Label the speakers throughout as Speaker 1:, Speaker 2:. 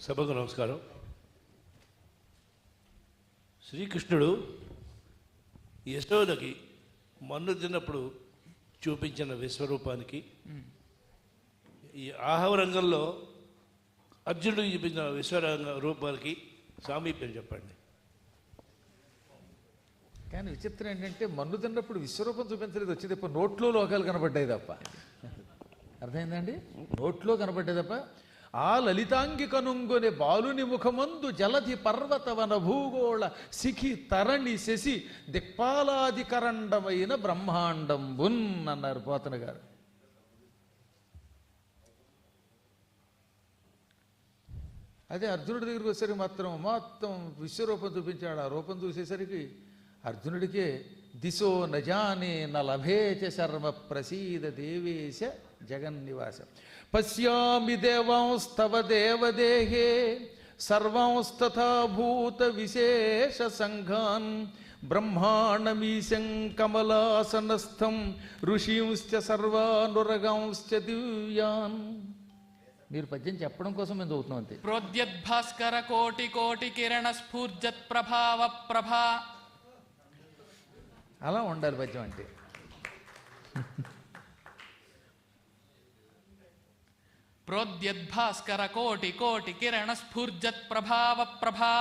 Speaker 1: సభకు నమస్కారం. శ్రీకృష్ణుడు యశోదకి మన్ను తిన్నప్పుడు చూపించిన విశ్వరూపానికి ఈ ఆహవరంగంలో అర్జునుడికి చూపించిన విశ్వరంగ రూపానికి సామీప్యం చెప్పండి.
Speaker 2: కానీ విచిత్రం ఏంటంటే మన్ను తిన్నప్పుడు విశ్వరూపం చూపించలేదు, వచ్చేది తప్ప నోట్లో లోకాలు కనబడ్డాయి తప్ప. అర్థమైందండి? నోట్లో కనబడ్డాయి తప్ప. ఆ లలితాంగి కనుంగొనే బాలుని ముఖమందు జలధి పర్వతవన భూగోళ శిఖి తరణి శశి దిక్పాలాదికరండమైన బ్రహ్మాండంబున్ అన్నారు పోతన గారు. అదే అర్జునుడి దగ్గరికి వచ్చేసరికి మొత్తం విశ్వరూపం చూపించాడు. ఆ రూపం చూసేసరికి అర్జునుడికే దిశో నజానే నలభేచ శర్మ ప్రసీద దేవేశ జగన్నివాస పశ్యామి దేవాంస్తవ దేవదేహే సర్వాంస్తథా భూత విశేష సంఘాన్ బ్రహ్మాణమీశం కమలాసనస్థం ఋషీంశ్చ సర్వానురగాంశ్చ దివ్యాన్. మీరు పద్యం చెప్పడం కోసం మేము చదువుతున్నాం అంతే.
Speaker 3: ప్రోద్యద్భాస్కర కోటి కోటి కిరణ స్ఫూర్జత్ ప్రభావ ప్రభా.
Speaker 2: అలా ఉండాలి పద్యం అంటే.
Speaker 3: ప్రోద్యద్భాస్కర కోటి కోటి కిరణ స్ఫూర్జత్ ప్రభావ ప్రభా.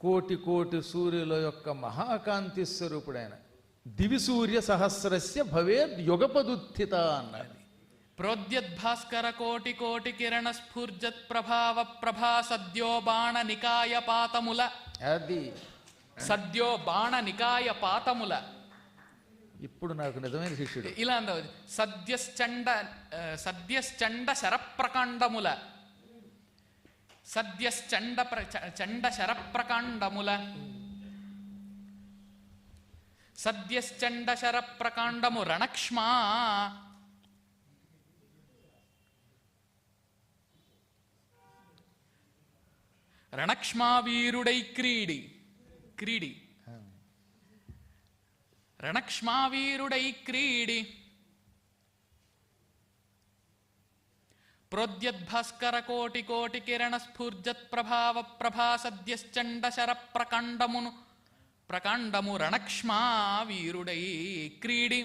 Speaker 2: కోటి కోటి సూర్యుల యొక్క మహాకాంతి స్వరూపుడైన దివి సూర్య సహస్రస్య భవేద్ యుగపదుత్థిత అన్నది.
Speaker 3: ప్రోద్యద్భాస్కర కోటి కోటి కిరణ స్ఫూర్జత్ ప్రభావ ప్రభా. సద్యో బాణ నికాయ పాతముల.
Speaker 2: అది
Speaker 3: సద్యో బాణ నికాయ పాతముల.
Speaker 2: ఇప్పుడు నాకు నిజమైన శిష్యుడు.
Speaker 3: ఇలా అందవు. సద్యశ్చండ శరప్రకాండముల. చండ శరప్రకాండముల. సద్యశ్చండ శరప్రకాండము రణక్ష్మా. రణక్ష్మా వీరుడై క్రీడి క్రీడి రణక్ష్మా వీరుడై క్రీడి. ప్రోద్యద్భాస్కర కోటి కోటి కిరణ స్ఫూర్జత్ ప్రభావ ప్రభా. సద్యశ్చండ శర ప్రకాండము రణక్ష్మా వీరుడై క్రీడి.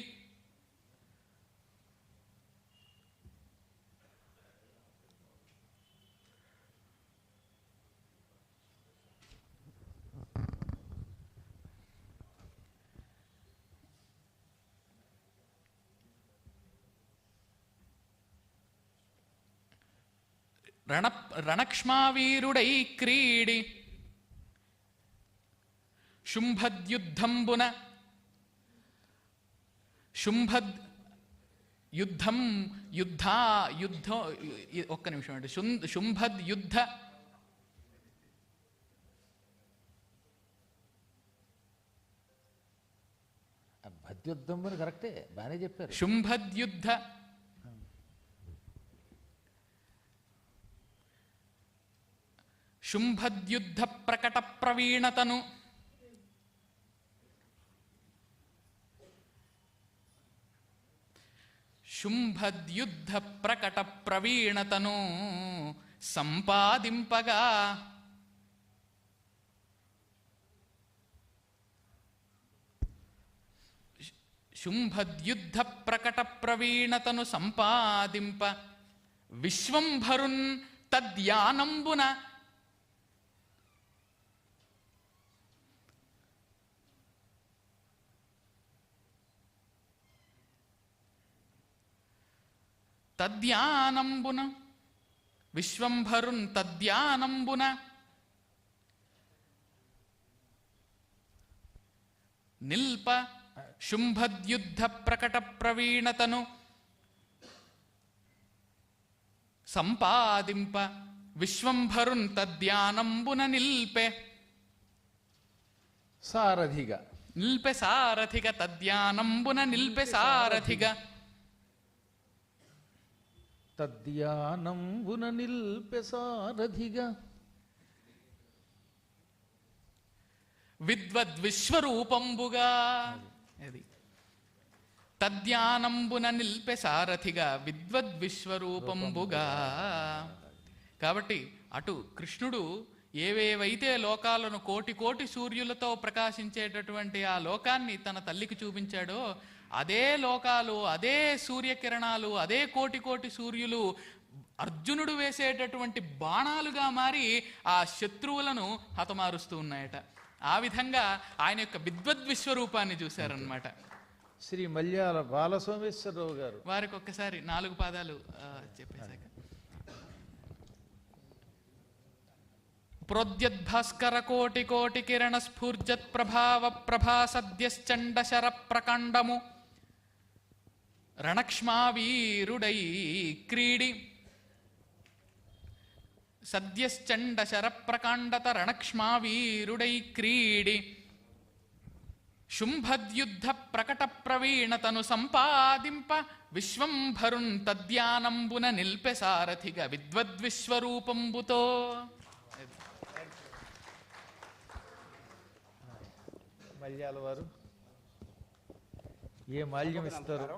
Speaker 3: రణక్ష్మావీరుడై క్రీడి. శుంభద్యుద్ధంబున ఒక్క నిమిషం అండి. శుంభద్యుద్ధ
Speaker 2: భద్యుద్ధంబుని కరెక్టే, బాగానే చెప్పారు.
Speaker 3: శుంభద్యుద్ధ శుంభద్యుద్ధ ప్రకట ప్రవీణతను. శుంభద్యుద్ధ ప్రకట ప్రవీణతను సంపాదింపగా. శుంభద్యుద్ధ ప్రకట ప్రవీణతను సంపాదింప విశ్వంభరున్ తద్యానంబున. తద్యానంబున విశ్వంభరున్ తద్యానంబున నిల్ప. శుంభద్యుద్ధ ప్రకట ప్రవీణతను సంపాదింప విశ్వంభరున్ తద్యానంబున నిల్పే.
Speaker 2: సారథిగా
Speaker 3: నిల్పె సారథిగా. తద్యానంబున నిల్పె సారథిగా.
Speaker 2: తద్యానంబున నిల్పె సారథిగా.
Speaker 3: విద్వద్విశ్వరూపంబుగా. తద్యానంబున నిల్పె సారథిగా విద్వద్విశ్వరూపంబుగా. కాబట్టి అటు కృష్ణుడు ఏవేవైతే లోకాలను కోటి కోటి సూర్యులతో ప్రకాశించేటటువంటి ఆ లోకాన్ని తన తల్లికి చూపించాడో అదే లోకాలు, అదే సూర్యకిరణాలు, అదే కోటి కోటి సూర్యులు అర్జునుడు వేసేటటువంటి బాణాలుగా మారి ఆ శత్రువులను హతమారుస్తూ ఉన్నాయట. ఆ విధంగా ఆయన యొక్క విద్వద్విశ్వరూపాన్ని చూశారనమాట.
Speaker 2: శ్రీ మల్యాల బాలసోమేశ్వరరావు గారు
Speaker 3: వారికి ఒక్కసారి 4 పాదాలు చెప్పేశాక ప్రోద్యద్భాస్కర కోటి కోటి కిరణ స్ఫూర్జత్ ప్రభావ ప్రభా సద్యశ్చండ శర ప్రకాండము రణక్ష్మావీరుడై క్రీడి సద్యశ్చండ శర ప్రకాండత రణక్ష్మావీరుడై క్రీడి శుంభద్యుద్ధ ప్రకట ప్రవీణతను సంపాదింప విశ్వంభరున్ తద్యానంబున నిల్పె సారథిగా విద్వద్విశ్వరూపంబుతో.
Speaker 2: మల్యాల వారు ఏ మాల్యం ఇస్తారు?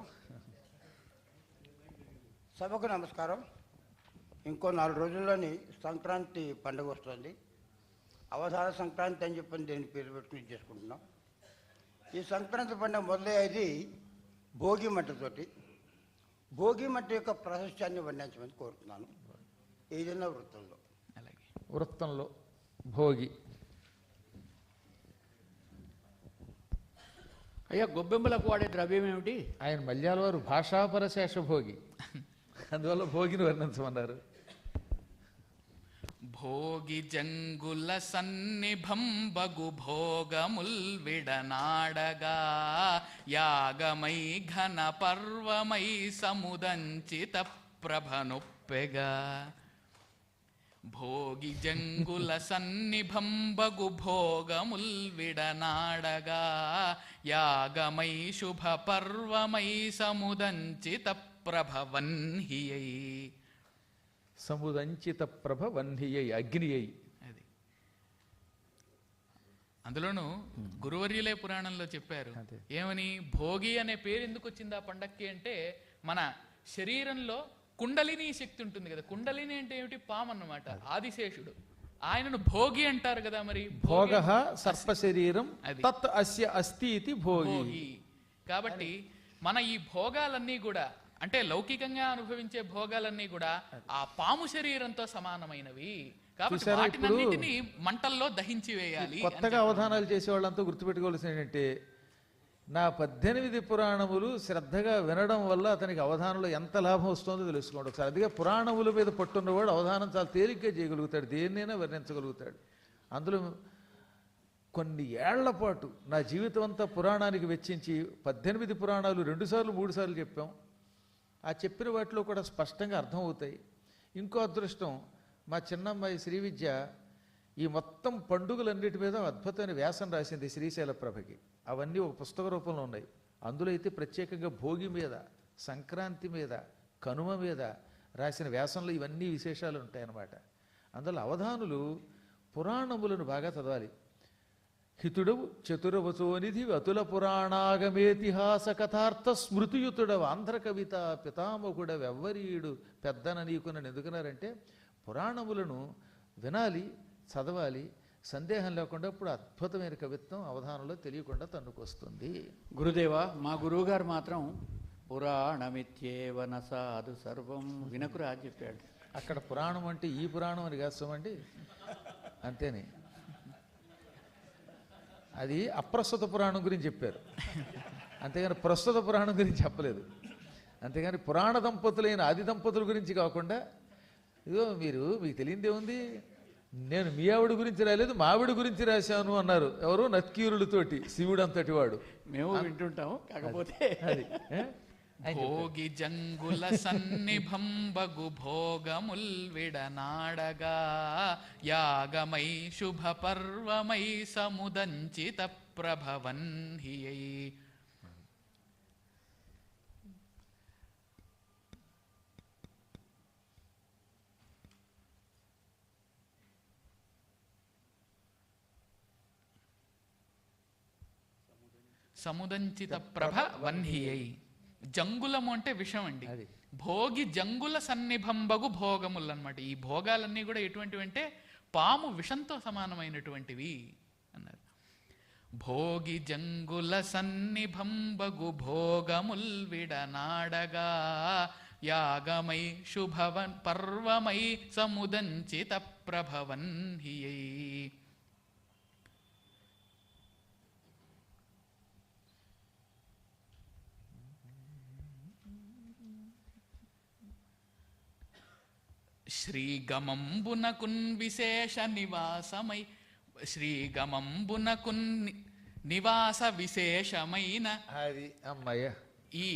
Speaker 4: సభకు నమస్కారం. ఇంకో 4 రోజుల్లోని సంక్రాంతి పండుగ వస్తుంది. అవధాన సంక్రాంతి అని చెప్పని దీని పేరు పెట్టుకుని చేసుకుంటున్నాం. ఈ సంక్రాంతి పండుగ మొదలయ్యేది భోగి మంటతోటి. భోగి మంట యొక్క ప్రాశస్త్యాన్ని వర్ణించమని కోరుతున్నాను ఏదైనా వృత్తంలో.
Speaker 3: అలాగే
Speaker 2: వృత్తంలో భోగి.
Speaker 5: అయ్యా, గొబ్బెమ్మలకు వాడే ద్రవ్యం ఏమిటి?
Speaker 2: ఆయన మల్యాల వారు భాషాపరశేష భోగి, అందువల్ల భోగిని వర్ణించమన్నారు.
Speaker 3: భోగి జంగుల సన్నిభంబగు భోగముల్ విడనాడగా యాగమై ఘన పర్వమై సముదంచిత ప్రభనొప్పెగా. భోగి జంగుల సన్నిభంబగు భోగముల్ విడనాడగా యాగమై శుభ పర్వమై సముదంచిత ప్రభవన్హియై.
Speaker 2: సముదంచిత ప్రభ వన్హియై, అగ్ని అయి.
Speaker 3: అది అందులోనూ గురువర్యులే పురాణంలో చెప్పారు.
Speaker 2: అదే.
Speaker 3: ఏమని? భోగి అనే పేరు ఎందుకు వచ్చింది ఆ పండక్కి అంటే, మన శరీరంలో కుండలిని శక్తి ఉంటుంది కదా. కుండలిని అంటే ఏమిటి? పాము అన్నమాట, ఆదిశేషుడు. ఆయనను భోగి అంటారు కదా. మరి
Speaker 2: భోగ సర్ప శరీరం
Speaker 3: అది.
Speaker 2: తత్ అస్య అస్తి ఇతి భోగి.
Speaker 3: భోగి. కాబట్టి మన ఈ భోగాలన్నీ కూడా, అంటే లౌకికంగా అనుభవించే భోగాలన్నీ కూడా ఆ పాము శరీరంతో సమానమైనవి. కాబట్టి
Speaker 2: చూసారా
Speaker 3: వాటినన్నిటినీ మంటల్లో దహించి వేయాలి.
Speaker 2: కొత్తగా అవధానాలు చేసే వాళ్ళంతా గుర్తుపెట్టుకోవాల్సిన ఏంటంటే, నా 18 పురాణములు శ్రద్ధగా వినడం వల్ల అతనికి అవధానంలో ఎంత లాభం వస్తుందో తెలుసుకోండి ఒకసారి. అదిగా పురాణముల మీద పట్టున్నవాడు అవధానం చాలా తేలిగ్గా చేయగలుగుతాడు, దేన్నైనా వర్ణించగలుగుతాడు. అందులో కొన్ని ఏళ్ల పాటు నా జీవితం అంతా పురాణానికి వెచ్చించి 18 పురాణాలు 2 సార్లు 3 సార్లు చెప్పాం. ఆ చెప్పిన వాటిలో కూడా స్పష్టంగా అర్థమవుతాయి. ఇంకో అదృష్టం, మా చిన్నమ్మాయి శ్రీవిద్య ఈ మొత్తం పండుగలన్నిటి మీద అద్భుతమైన వ్యాసం రాసింది శ్రీశైల ప్రభకి. అవన్నీ ఒక పుస్తక రూపంలో ఉన్నాయి. అందులో అయితే ప్రత్యేకంగా భోగి మీద, సంక్రాంతి మీద, కనుమ మీద రాసిన వ్యాసంలో ఇవన్నీ విశేషాలు ఉంటాయన్నమాట. అందులో అవధానులు పురాణములను బాగా చదవాలి. హితుడవు చతురవచోనిధి అతుల పురాణాగమేతిహాస కథార్థ స్మృతియుతుడవు ఆంధ్ర కవిత పితామహుడవెవ్వరీయుడు పెద్దన నీకునని ఎందుకున్నారంటే, పురాణములను వినాలి, చదవాలి. సందేహం లేకుండా ఇప్పుడు అద్భుతమైన కవిత్వం అవధానంలో తెలియకుండా తన్నుకొస్తుంది.
Speaker 5: గురుదేవా, మా గురువు గారు మాత్రం పురాణమిత్యేవన సాధు సర్వం వినకురా అని చెప్పాడు.
Speaker 2: అక్కడ పురాణం అంటే ఈ పురాణం అని కాస్తామండి, అంతేనే. అది అప్రస్తుత పురాణం గురించి చెప్పారు, అంతేగాని ప్రస్తుత పురాణం గురించి చెప్పలేదు. అంతేగాని పురాణ దంపతులైన ఆది దంపతుల గురించి కాకుండా, ఇదో మీకు తెలియదే ఉంది, నేను మీ ఆవిడ గురించి రాలేదు మా ఆవిడ గురించి రాశాను అన్నారు. ఎవరు? నత్కీరులతోటి, శివుడు అంతటి వాడు.
Speaker 5: మేము వింటుంటాం, కాకపోతే
Speaker 2: అది
Speaker 3: భోగి జంగుల సన్నిభంబగు భోగముల్ విడనాడగా యాగమై శుభ పర్వమై సముదంచిత ప్రభవన్హియై. సముదంచిత ప్రభ వన్హియై. జంగులము అంటే విషం అండి.
Speaker 2: అది.
Speaker 3: భోగి జంగుల సన్నిభంబగు భోగములు అన్నమాట. ఈ భోగాలన్నీ కూడా ఎటువంటివి అంటే పాము విషంతో సమానమైనటువంటివి అన్నారు. భోగి జంగుల సన్నిభంబగు భోగముల్ విడనాడగా యాగమై శుభవన్ పర్వమై సముదంచిత ప్రభవన్ హియై. శ్రీగమంబునకున్ విశేష నివాసమై శ్రీగమంబునకున్ నివాస విశేషమైన
Speaker 2: అది అమ్మయ్య.
Speaker 3: ఈ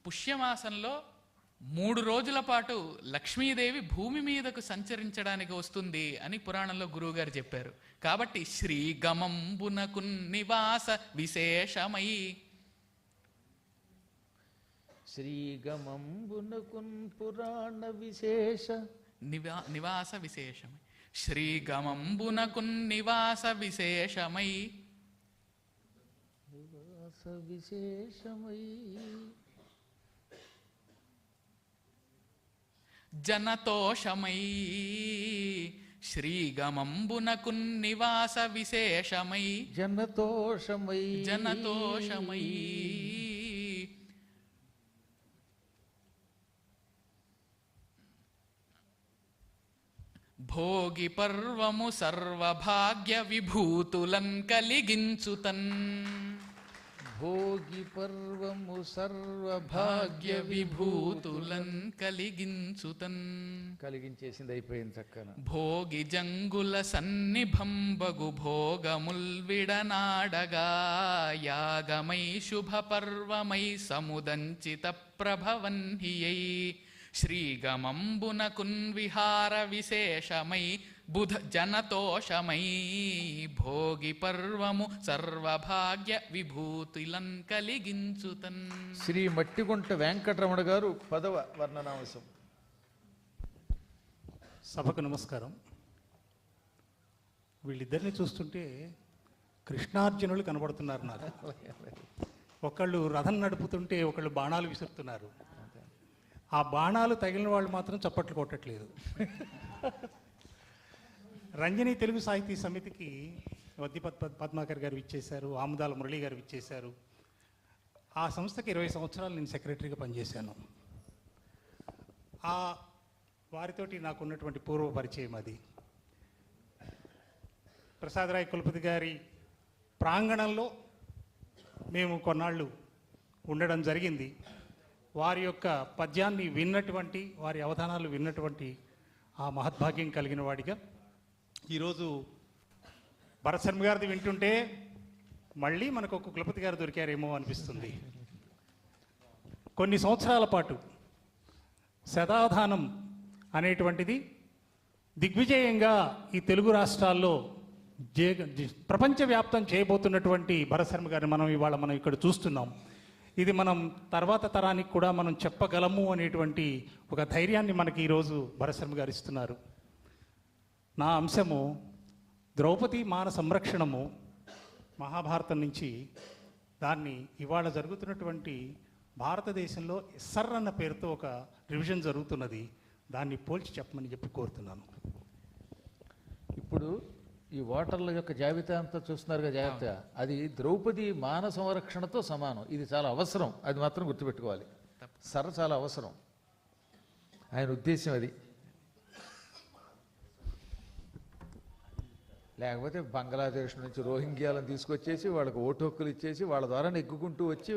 Speaker 3: పుష్యమాసంలో 3 రోజుల పాటు లక్ష్మీదేవి భూమి మీదకు సంచరించడానికి వస్తుంది అని పురాణంలో గురువుగారు చెప్పారు. కాబట్టి శ్రీగమంబునకున్ నివాస విశేషమై
Speaker 2: శ్రీగమంబునకున్ పురాణ విశేష
Speaker 3: నివాస విశేషమై శ్రీగమంబునకున్ నివాస విశేషమై
Speaker 2: నివాస విశేషమై
Speaker 3: జనతోషమై శ్రీగమంబునకున్ నివాస విశేషమై
Speaker 2: జనతోషమై
Speaker 3: జనతోషమై భోగి పర్వము సర్వభాగ్య విభూతులన్ కలిగించుతన్
Speaker 2: భోగి పర్వము సర్వభాగ్య
Speaker 3: భాగ్య విభూతులన్ కలిగించుతన్
Speaker 2: కలిగించేసింది, అయిపోయింది చక్కన.
Speaker 3: భోగి జంగుల సన్నిభంబగు భోగముల్ విడనాడగా యాగమై శుభ పర్వమై సముదంచిత ప్రభవన్ హియై శ్రీగమంబునకున్ విహార విశేషమై బుధ జనతోషమై భోగి పర్వము సర్వభాగ్య విభూతులన్ కలిగించుతన్.
Speaker 2: శ్రీ మట్టిగుంట వెంకటరమణ గారు 10వ వర్ణనాంశం.
Speaker 6: సభకు నమస్కారం. వీళ్ళిద్దరిని చూస్తుంటే కృష్ణార్జునులు కనబడుతున్నారు నాకు. ఒకళ్ళు రథం నడుపుతుంటే ఒకళ్ళు బాణాలు విసురుతున్నారు. ఆ బాణాలు తగిలిన వాళ్ళు మాత్రం చప్పట్లు కొట్టట్లేదు. రంజని తెలుగు సాహితీ సమితికి వద్దిపత్ పద్మాకర్ గారు ఇచ్చేశారు, ఆముదాల మురళి గారు ఇచ్చేశారు. ఆ సంస్థకి 20 సంవత్సరాలు నేను సెక్రటరీగా పనిచేశాను. వారితోటి నాకు ఉన్నటువంటి పూర్వ పరిచయం అది. ప్రసాదరాయ్ కులపతి గారి ప్రాంగణంలో మేము కొన్నాళ్ళు ఉండడం జరిగింది. వారి యొక్క పద్యాన్ని విన్నటువంటి, వారి అవధానాలు విన్నటువంటి ఆ మహద్భాగ్యం కలిగిన వాడిగా ఈరోజు భరత్ శర్మ గారిది వింటుంటే మళ్ళీ మనకు ఒక కులపతి గారు దొరికారేమో అనిపిస్తుంది. కొన్ని సంవత్సరాల పాటు శతాధానం అనేటువంటిది దిగ్విజయంగా ఈ తెలుగు రాష్ట్రాల్లో ప్రపంచవ్యాప్తం చేయబోతున్నటువంటి భరత్ శర్మ గారిని మనం ఇక్కడ చూస్తున్నాం. ఇది మనం తర్వాత తరానికి కూడా మనం చెప్పగలము అనేటువంటి ఒక ధైర్యాన్ని మనకి ఈరోజు భరత్ శర్మ గారు ఇస్తున్నారు. నా అంశము ద్రౌపది మాన సంరక్షణము, మహాభారతం నుంచి. దాన్ని ఇవాళ జరుగుతున్నటువంటి భారతదేశంలో ఎస్ఆర్ అన్న పేరుతో ఒక రివిజన్ జరుగుతున్నది. దాన్ని పోల్చి చెప్పమని చెప్పి కోరుతున్నాను.
Speaker 2: ఇప్పుడు ఈ ఓటర్ల యొక్క జాబితా అంతా చూస్తున్నారుగా, జాగ్రత్త. అది ద్రౌపది మాన సంరక్షణతో సమానం. ఇది చాలా అవసరం, అది మాత్రం గుర్తుపెట్టుకోవాలి. చాలా అవసరం, ఆయన ఉద్దేశం అది. లేకపోతే బంగ్లాదేశ్ నుంచి రోహింగ్యాలను తీసుకొచ్చేసి వాళ్ళకి ఓటు హక్కులు ఇచ్చేసి వాళ్ళ ద్వారా నెగ్గుకుంటూ వచ్చి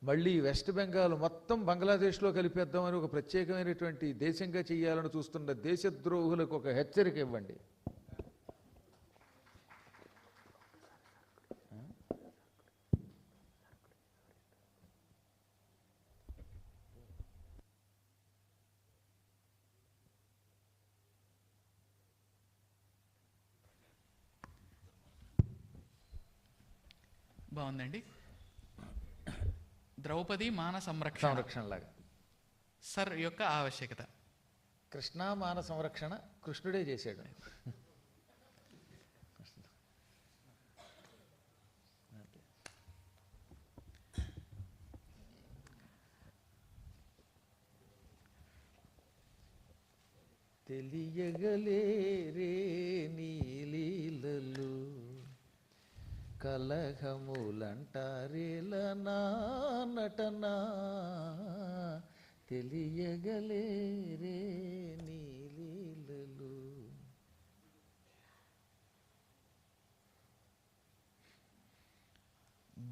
Speaker 2: మళ్ళీ వెస్ట్ బెంగాల్ మొత్తం బంగ్లాదేశ్లో కలిపేద్దామని ఒక ప్రత్యేకమైనటువంటి దేశంగా చేయాలని చూస్తున్న దేశద్రోహులకు ఒక హెచ్చరిక ఇవ్వండి.
Speaker 3: బాగుందండి. ద్రౌపది మాన సంరక్షణలాగా సర్ యొక్క ఆవశ్యకత.
Speaker 2: కృష్ణా మాన సంరక్షణ కృష్ణుడే చేశాడు. తెలియగలేరే నీలీలలు కలహములంటారేల నా నటనా తెలియగలేరే నీలీలలు.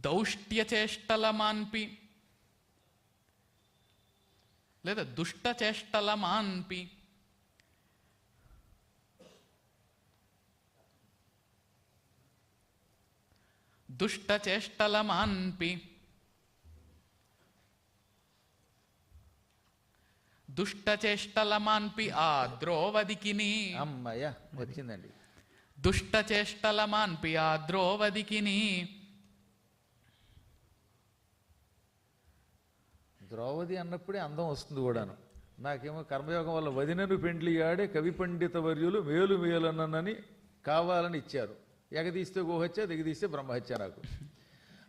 Speaker 3: దౌష్ట్యచేష్టల మాన్పి లేదా దుష్టచేష్టల మాన్పి దుష్టచేష్టల మాన్పి దుష్టచేష్టల మాన్పి ఆ ద్రోవదికిని.
Speaker 2: అమ్మయ్య వచ్చిందండి.
Speaker 3: దుష్టచేష్టల మాన్పి ఆ ద్రోవదికిని.
Speaker 2: ద్రౌపది అన్నప్పుడే అందం వస్తుంది కూడాను. నాకేమో కర్మయోగం వల్ల వదినను పెండ్లియాడే కవి పండిత వర్యులు మేలు మేలనని కావాలని ఇచ్చారు. ఎగదీస్తే గోహత్య, దిగదీస్తే బ్రహ్మహత్య నాకు.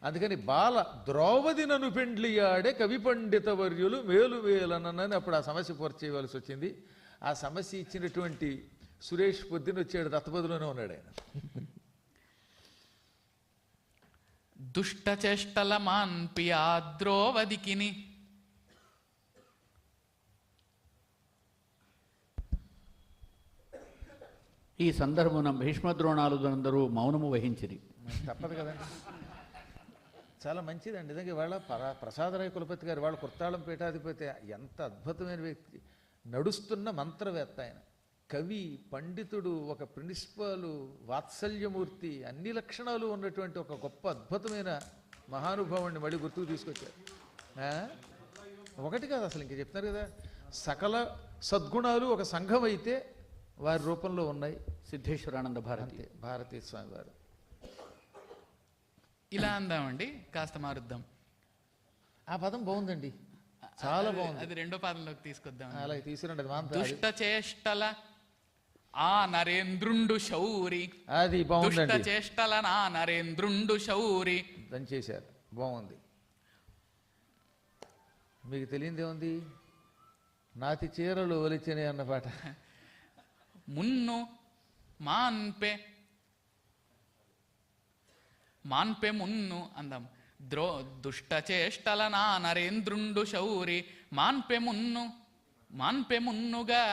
Speaker 2: అందుకని బాల ద్రౌపది నన్ను పెండ్లియాడే కవి పండిత వర్యులు మేలు మేలనని అప్పుడు ఆ సమస్య పూర్తి చేయవలసి వచ్చింది. ఆ సమస్య ఇచ్చినటువంటి సురేష్ పొద్దున వచ్చాడు, దత్తపదిలోనే ఉన్నాడు ఆయన.
Speaker 3: దుష్టచేష్టల మాన్పి ఆ ద్రోవదికిని.
Speaker 5: ఈ సందర్భమున భీష్మద్రోణాలుదందరూ మౌనము వహించిరి.
Speaker 2: తప్పదు కదండి. చాలా మంచిదండి నిజంగా. వాళ్ళ ప్రసాదరాయ కులపతి గారు వాళ్ళ కుర్తాళం పీఠాధిపతి ఎంత అద్భుతమైన వ్యక్తి. నడుస్తున్న మంత్రవేత్త ఆయన, కవి, పండితుడు, ఒక ప్రిన్సిపాలు, వాత్సల్యమూర్తి, అన్ని లక్షణాలు ఉన్నటువంటి ఒక గొప్ప అద్భుతమైన మహానుభావుడిని మళ్ళీ గుర్తుకు తీసుకొచ్చారు. ఒకటి కాదు అసలు, ఇంక చెప్తున్నారు కదా, సకల సద్గుణాలు ఒక సంఘం అయితే వారి రూపంలో ఉన్నాయి.
Speaker 5: సిద్ధేశ్వరానంద భారతి
Speaker 2: అంతే, భారతీయ స్వామి వారు.
Speaker 3: ఇలా అందామండి, కాస్త మారుద్దాం.
Speaker 2: ఆ పదం బాగుందండి, చాలా బాగుంది.
Speaker 3: అది రెండో పాదంలోకి తీసుకొద్దాం.
Speaker 2: అలాగే తీసుకురండి.
Speaker 3: దుష్ట చేష్టల ఆ నరేంద్రుండు శౌరి.
Speaker 2: అది
Speaker 3: దుష్ట
Speaker 2: బాగుందండి,
Speaker 3: చేష్టల నా నరేంద్రుండు శౌరి.
Speaker 2: దంచేశారు, బాగుంది. మీకు తెలియదేముంది, నాతి చీరలు ఒలిచినాయి అన్న పాట.
Speaker 3: మున్ను మాన్పే మాన్పే మున్ను అందాం. దుష్ట చేష్టల నా నరేంద్రుండు శౌరి మాన్పే మున్నుగా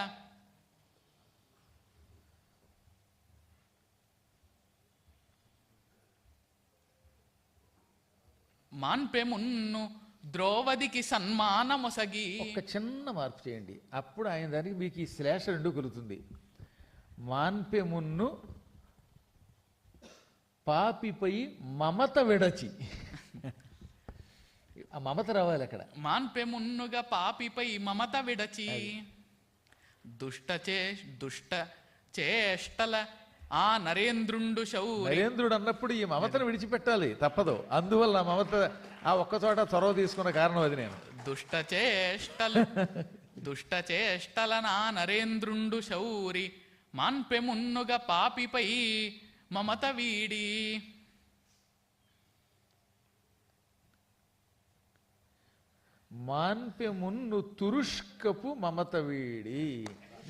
Speaker 3: మాన్పే మున్ను ద్రౌపదికి సన్మానమొసగి.
Speaker 2: ఒక చిన్న మార్పు చేయండి, అప్పుడు ఆయన దానికి మీకు ఈ శ్లేష రెండు కలుగుతుంది. మాన్పె మున్ను పాపిపై మమత విడచి. ఆ మమత రావాలి అక్కడ.
Speaker 3: మాన్పే మున్నుగా పాపిపై మమత విడచి. దుష్ట చేష్టల ఆ నరేంద్రుండు శౌరి.
Speaker 2: నరేంద్రుడు అన్నప్పుడు ఈ మమతను విడిచిపెట్టాలి, తప్పదు. అందువల్ల ఆ మమత ఆ ఒక్కచోట చొరవ తీసుకున్న కారణం అది. నేను
Speaker 3: దుష్ట చేష్టల నా నరేంద్రుండు శౌరి మాన్పె మున్నుగా పాపిపై మమత వీడి.
Speaker 2: మాన్పె మున్ను తురుష్కపు మమత వీడి.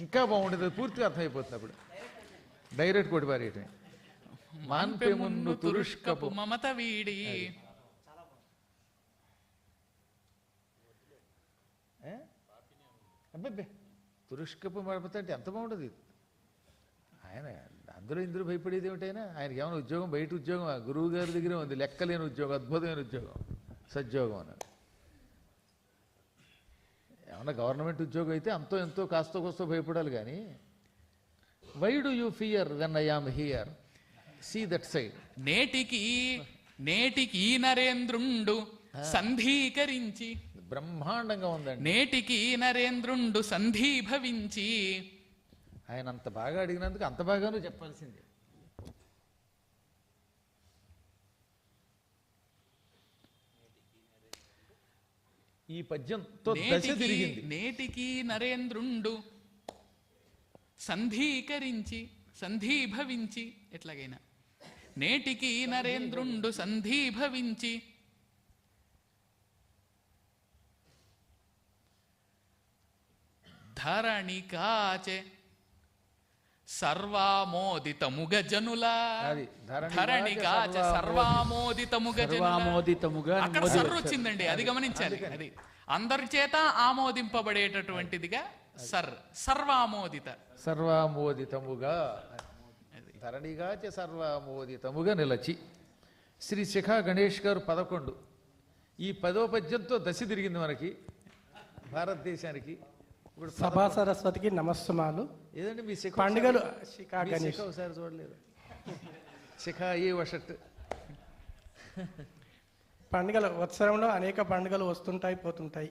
Speaker 2: ఇంకా బాగుండేది, పూర్తిగా అర్థమైపోతుంది అప్పుడు. డైరెక్ట్ కొట్టి పారేయటమే. మాన్పె మున్ను తురుష్కపు
Speaker 3: మమత వీడి.
Speaker 2: అబ్బే, తురుష్కపు మమత అంటే ఎంత బాగుంటుంది. ఆయన అందులో ఇందులో భయపడేది ఏమిటైనా, ఆయనకి ఏమైనా ఉద్యోగం, బయట ఉద్యోగం గురువు గారి దగ్గరే ఉంది, లెక్కలేని ఉద్యోగం, అద్భుతమైన ఉద్యోగం, సద్యోగం అన్నారు. ఏమన్నా గవర్నమెంట్ ఉద్యోగం అయితే అంతో ఎంతో కాస్తో కోస్తో భయపడాలి కానీ, why do you fear when I am here, see that side.
Speaker 3: నేటికి నరేంద్రుండు సంధీకరించి.
Speaker 2: బ్రహ్మాండంగా ఉందండి.
Speaker 3: నేటికి నరేంద్రుండు సంధీభవించి.
Speaker 2: ఆయన అంత బాగా అడిగినందుకు అంత బాగానూ చెప్పాల్సిందే. ఈ పద్యంతో దశ తిరిగింది.
Speaker 3: నేటికి నరేంద్రుండు సంధీకరించి, సంధీభవించి, ఎట్లాగైనా నేటికి నరేంద్రుండు సంధీభవించి. ధరణి కాచే సర్వామోదితముగ జనుల
Speaker 2: అది
Speaker 3: ధరణిగాచ సర్వామోదితముగ జనుల.
Speaker 5: సర్వామోదితముగా
Speaker 3: అక్కడ సర్రు వచ్చిందండి, అది గమనించాలి. అది అందరి చేత ఆమోదింపబడేటటువంటిదిగా సర్వామోదిత.
Speaker 2: సర్వామోదితముగా ధరణిగాచ సర్వామోదితముగా నిలచి. శ్రీ శిఖా గణేష్ గారు 11. ఈ 10వ పద్యంతో దశ తిరిగింది మనకి భారతదేశానికి. ఇప్పుడు
Speaker 7: సభా సరస్వతికి నమస్సుమాలు.
Speaker 2: ఏదండి మీ శిఖ
Speaker 7: పండుగలు
Speaker 2: మీ
Speaker 7: శిఖా
Speaker 2: శిఖ
Speaker 7: గణేష్.
Speaker 2: ఒకసారి చూడలేదు. శిఖా ఏ వషట్.
Speaker 7: పండుగలు ఉత్సవంలో అనేక పండుగలు వస్తుంటాయి పోతుంటాయి,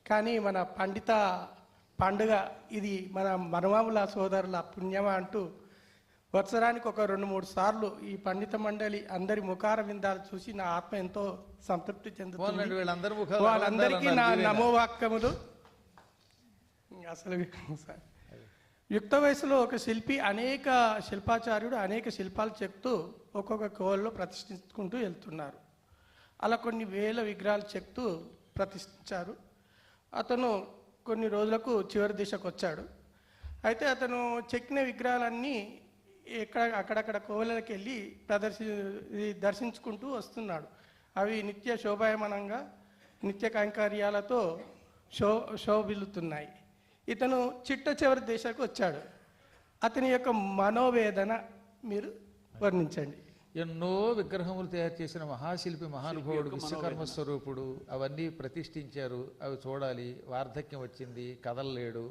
Speaker 7: కానీ మన పండుగ ఇది మన మనవాముల సోదరుల పుణ్యమ అంటూ వత్సరానికి ఒక 2-3 సార్లు ఈ పండిత మండలి అందరి ముఖార విందాలు చూసి నా ఆత్మ ఎంతో సంతృప్తి చెందుతుంది.
Speaker 2: వీళ్ళందరి ముఖాలు
Speaker 7: వాళ్ళందరికీ నా నమోవాక్యములు. అసలు యుక్త వయసులో ఒక శిల్పి శిల్పాచార్యుడు అనేక శిల్పాలు చెక్తూ ఒక్కొక్క కోవల్లో ప్రతిష్ఠించుకుంటూ వెళ్తున్నారు. అలా కొన్ని వేల విగ్రహాలు చెక్తూ ప్రతిష్ఠించారు. అతను కొన్ని రోజులకు చివరి దిశకు వచ్చాడు. అయితే అతను చెక్కిన విగ్రహాలన్నీ అక్కడక్కడ కోవెలకి వెళ్ళి దర్శించుకుంటూ వస్తున్నాడు. అవి నిత్య శోభాయమానంగా నిత్య కైంకర్యాలతో శోభిల్లుతున్నాయి. ఇతను చిట్ట చివరి దిశకు వచ్చాడు. అతని యొక్క మనోవేదన మీరు వర్ణించండి.
Speaker 2: ఎన్నో విగ్రహములు తయారు చేసిన మహాశిల్పి మహానుభావుడు విశ్వకర్మ స్వరూపుడు. అవన్నీ ప్రతిష్ఠించారు. అవి చూడాలి. వార్ధక్యం వచ్చింది, కదలలేడు.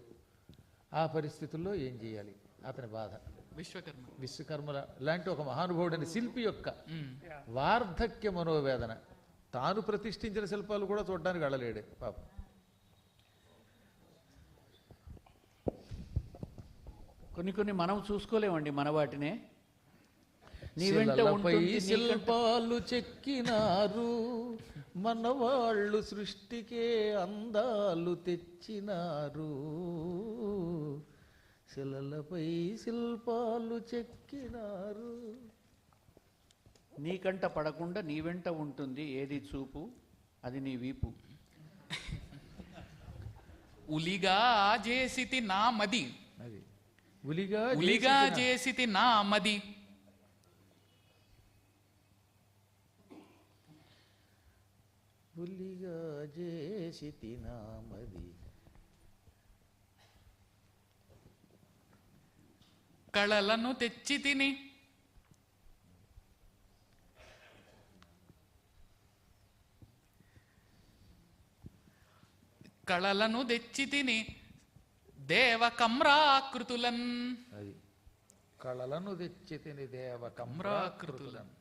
Speaker 2: ఆ పరిస్థితుల్లో ఏం చేయాలి? అతని బాధ. విశ్వకర్మ లాంటి ఒక మహానుభావుడని శిల్పి యొక్క వార్ధక్య మనోవేదన. తాను ప్రతిష్ఠించిన శిల్పాలు కూడా చూడడానికి వెళ్ళలేడే పాపం.
Speaker 5: కొన్ని మనం చూసుకోలేమండి మన వాటినే. నీ వెంట
Speaker 2: శిలలపై
Speaker 5: ఉంటుంది నీకంట.
Speaker 2: శిల్పాలు చెక్కినారు, మనవాళ్ళు సృష్టికే అందాలు తెచ్చినారు. శిలలపై శిల్పాలు చెక్కినారు.
Speaker 5: నీకంట పడకుండా నీ వెంట ఉంటుంది ఏది చూపు, అది నీ వీపు.
Speaker 3: ఉలిగా చేసితి నా మది,
Speaker 2: అది ఉలిగా
Speaker 3: చేసితి నా మది.
Speaker 2: ఉలిగా చేసితి నా మది.
Speaker 3: కళలను తెచ్చి తిని దేవ కమ్రాకృతులన్.
Speaker 2: అది కళలను తెచ్చి తిని దేవ
Speaker 3: కమ్రాకృతులన్.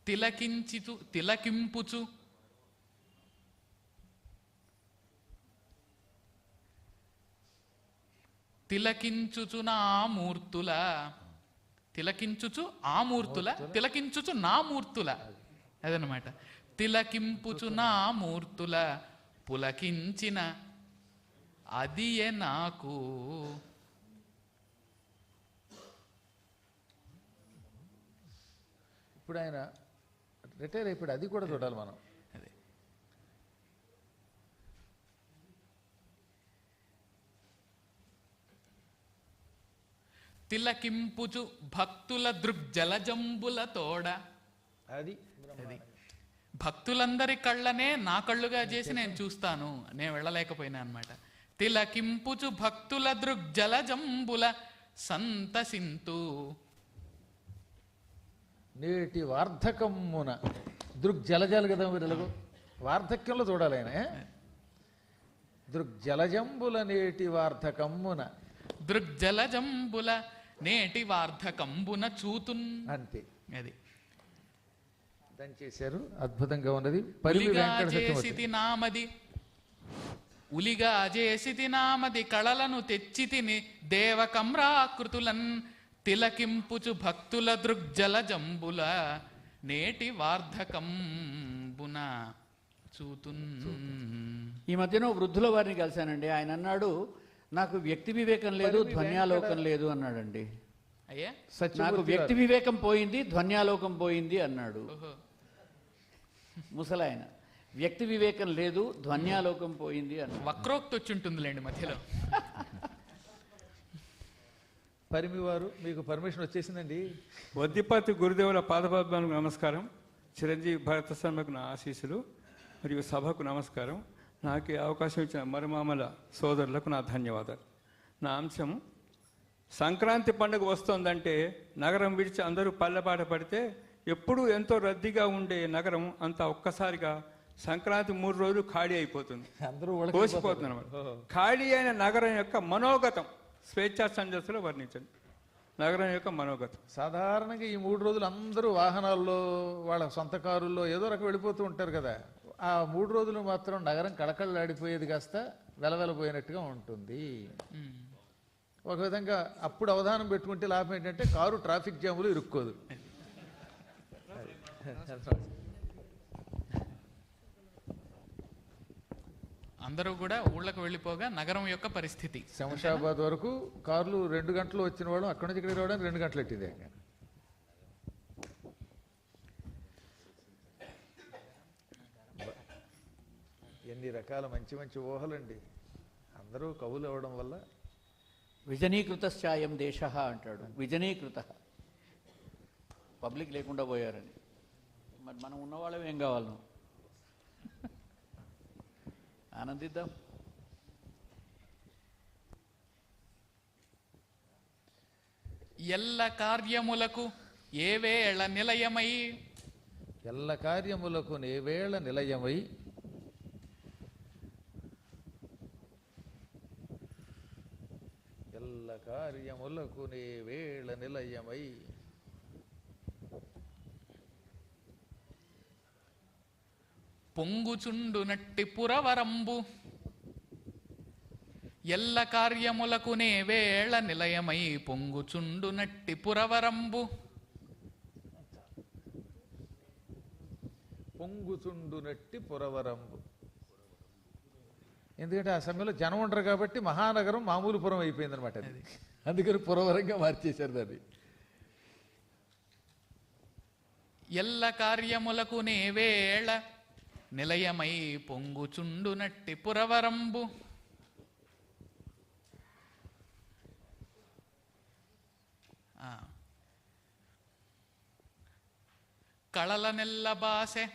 Speaker 3: తిలకింపుచు తిలకించుచు నా మూర్తుల, తిలకించుచు ఆ మూర్తుల, తిలకించుచు నా మూర్తుల. అదనమాట. తిలకింపుచు నా మూర్తుల పులకించిన అదియే నాకు.
Speaker 2: ఇప్పుడు ఆయన రిటైర్ అయిపోయాడు. అది కూడా చూడాలి మనం.
Speaker 3: తిలకింపుచు భక్తుల దృగ్జలజంబుల తోడ.
Speaker 2: అది
Speaker 3: భక్తులందరి కళ్ళనే నా కళ్ళుగా చేసి నేను చూస్తాను, నేను వెళ్ళలేకపోయినా అనమాట. తిలకింపుచు భక్తుల దృగ్జలజంబుల సంతసింతు.
Speaker 2: నేటి వార్ధకమ్మున దృగ్జలజాలు కదా మీరు ఎలాగో వార్ధక్యంలో చూడాలి ఆయన. దృగ్జలజంబుల నేటి వార్ధకమ్మున,
Speaker 3: దృగ్జలజంబుల నేటి వార్ధకంబున చూతున్.
Speaker 2: అంతే.
Speaker 3: అది
Speaker 2: దాన్ని చేశారు. అద్భుతంగా ఉన్నది.
Speaker 3: ఉలిగా చేసితి నామది, ఉలిగా చేసితి నామది కళలను తెచ్చి తిని దేవ కమ్రాకృతులన్. తిలకింపుచు భక్తుల దృగ్జల జంబుల నేటి వార్ధకంబున చూతున్.
Speaker 5: ఈ మధ్యన వృద్ధుల వారిని కలిశానండి. ఆయన అన్నాడు, నాకు వ్యక్తి వివేకం లేదు, ధ్వన్యాలోకం లేదు అన్నాడండి.
Speaker 3: అయ్యా
Speaker 5: నాకు
Speaker 2: సత్యమూర్తి
Speaker 5: వ్యక్తి
Speaker 2: గారు.
Speaker 5: వివేకం పోయింది, ధ్వన్యాలోకం పోయింది అన్నాడు
Speaker 3: ఓహో.
Speaker 5: ముసలాయన. వ్యక్తి వివేకం లేదు, ధ్వన్యాలోకం పోయింది అన్నాడు.
Speaker 3: వక్రోక్తి వచ్చి ఉంటుందిలేండి మధ్యలో.
Speaker 2: పరిమి వారు మీకు పర్మిషన్ వచ్చేసిందండి.
Speaker 8: వద్దిపతి గురుదేవుల పాదపద్మాలకు నమస్కారం. చిరంజీవి భరత శర్మకు నా ఆశీస్సులు మరియు సభకు నమస్కారం. నాకు ఈ అవకాశం ఇచ్చిన మరుమామల సోదరులకు నా ధన్యవాదాలు. నా అంశం, సంక్రాంతి పండుగ వస్తోందంటే నగరం విడిచి అందరూ పల్లెపాట పడితే ఎప్పుడూ ఎంతో రద్దీగా ఉండే నగరం అంతా ఒక్కసారిగా సంక్రాంతి 3 రోజులు ఖాళీ అయిపోతుంది,
Speaker 2: అందరూ
Speaker 8: కోసిపోతుంది అన్నమాట. ఖాళీ అయిన నగరం యొక్క మనోగతం స్వేచ్ఛా సంజస్సులో వర్ణించండి. నగరం యొక్క మనోగతం.
Speaker 2: సాధారణంగా ఈ 3 రోజులు అందరూ వాహనాల్లో, వాళ్ళ సొంత కారుల్లో ఏదో రకం వెళ్ళిపోతూ ఉంటారు కదా. ఆ 3 రోజులు మాత్రం నగరం కళకళలాడిపోయేది కాస్త వెలవెలపోయినట్టుగా ఉంటుంది. ఒక విధంగా అప్పుడు అవధానం పెట్టుకుంటే లాభం ఏంటంటే కారు ట్రాఫిక్ జాములు ఇరుక్కోదు.
Speaker 3: అందరూ కూడా ఊళ్ళకు వెళ్ళిపోగా నగరం యొక్క పరిస్థితి.
Speaker 2: శంషాబాద్ వరకు కార్లు 2 గంటలు వచ్చిన వాడు అక్కడి నుంచి ఇక్కడికి రావడానికి 2 గంటలు పెట్టింది. ఎన్ని రకాల మంచి మంచి ఊహలండి. అందరూ కవులు అవ్వడం వల్ల.
Speaker 5: విజనీకృతశ్చాయం దేశ అంటాడు. విజనీకృత, పబ్లిక్ లేకుండా పోయారని. మరి మనం ఉన్నవాళ్ళం ఏం కావాలి? ఆనందిద్దాం.
Speaker 3: ఎల్ల కార్యములకు ఏ వేళ నిలయమై,
Speaker 2: ఎల్ల కార్యములకు నేవేళ నిలయమై, ఎల్ల కార్యములకు నేవేళ నిలయమై,
Speaker 3: పొంగుచుండు నట్టి పురవరంబు. ఎల్ల కార్యములకునే వేళ నిలయమై పొంగుచుండు నట్టి పురవరంబు.
Speaker 2: పొంగుచుండునట్టి పురవరంబు. ఎందుకంటే ఆ సమయంలో జనం ఉండరు కాబట్టి మహానగరం మామూలు పురం అయిపోయింది అనమాట. అందుకని పురవరంగా మార్చేశారు దాన్ని.
Speaker 3: ఎల్ల కార్యములకునే వేళ నిలయమై పొంగుచుండు నట్టి పురవరంబు. కళల నెల్ల బాసె,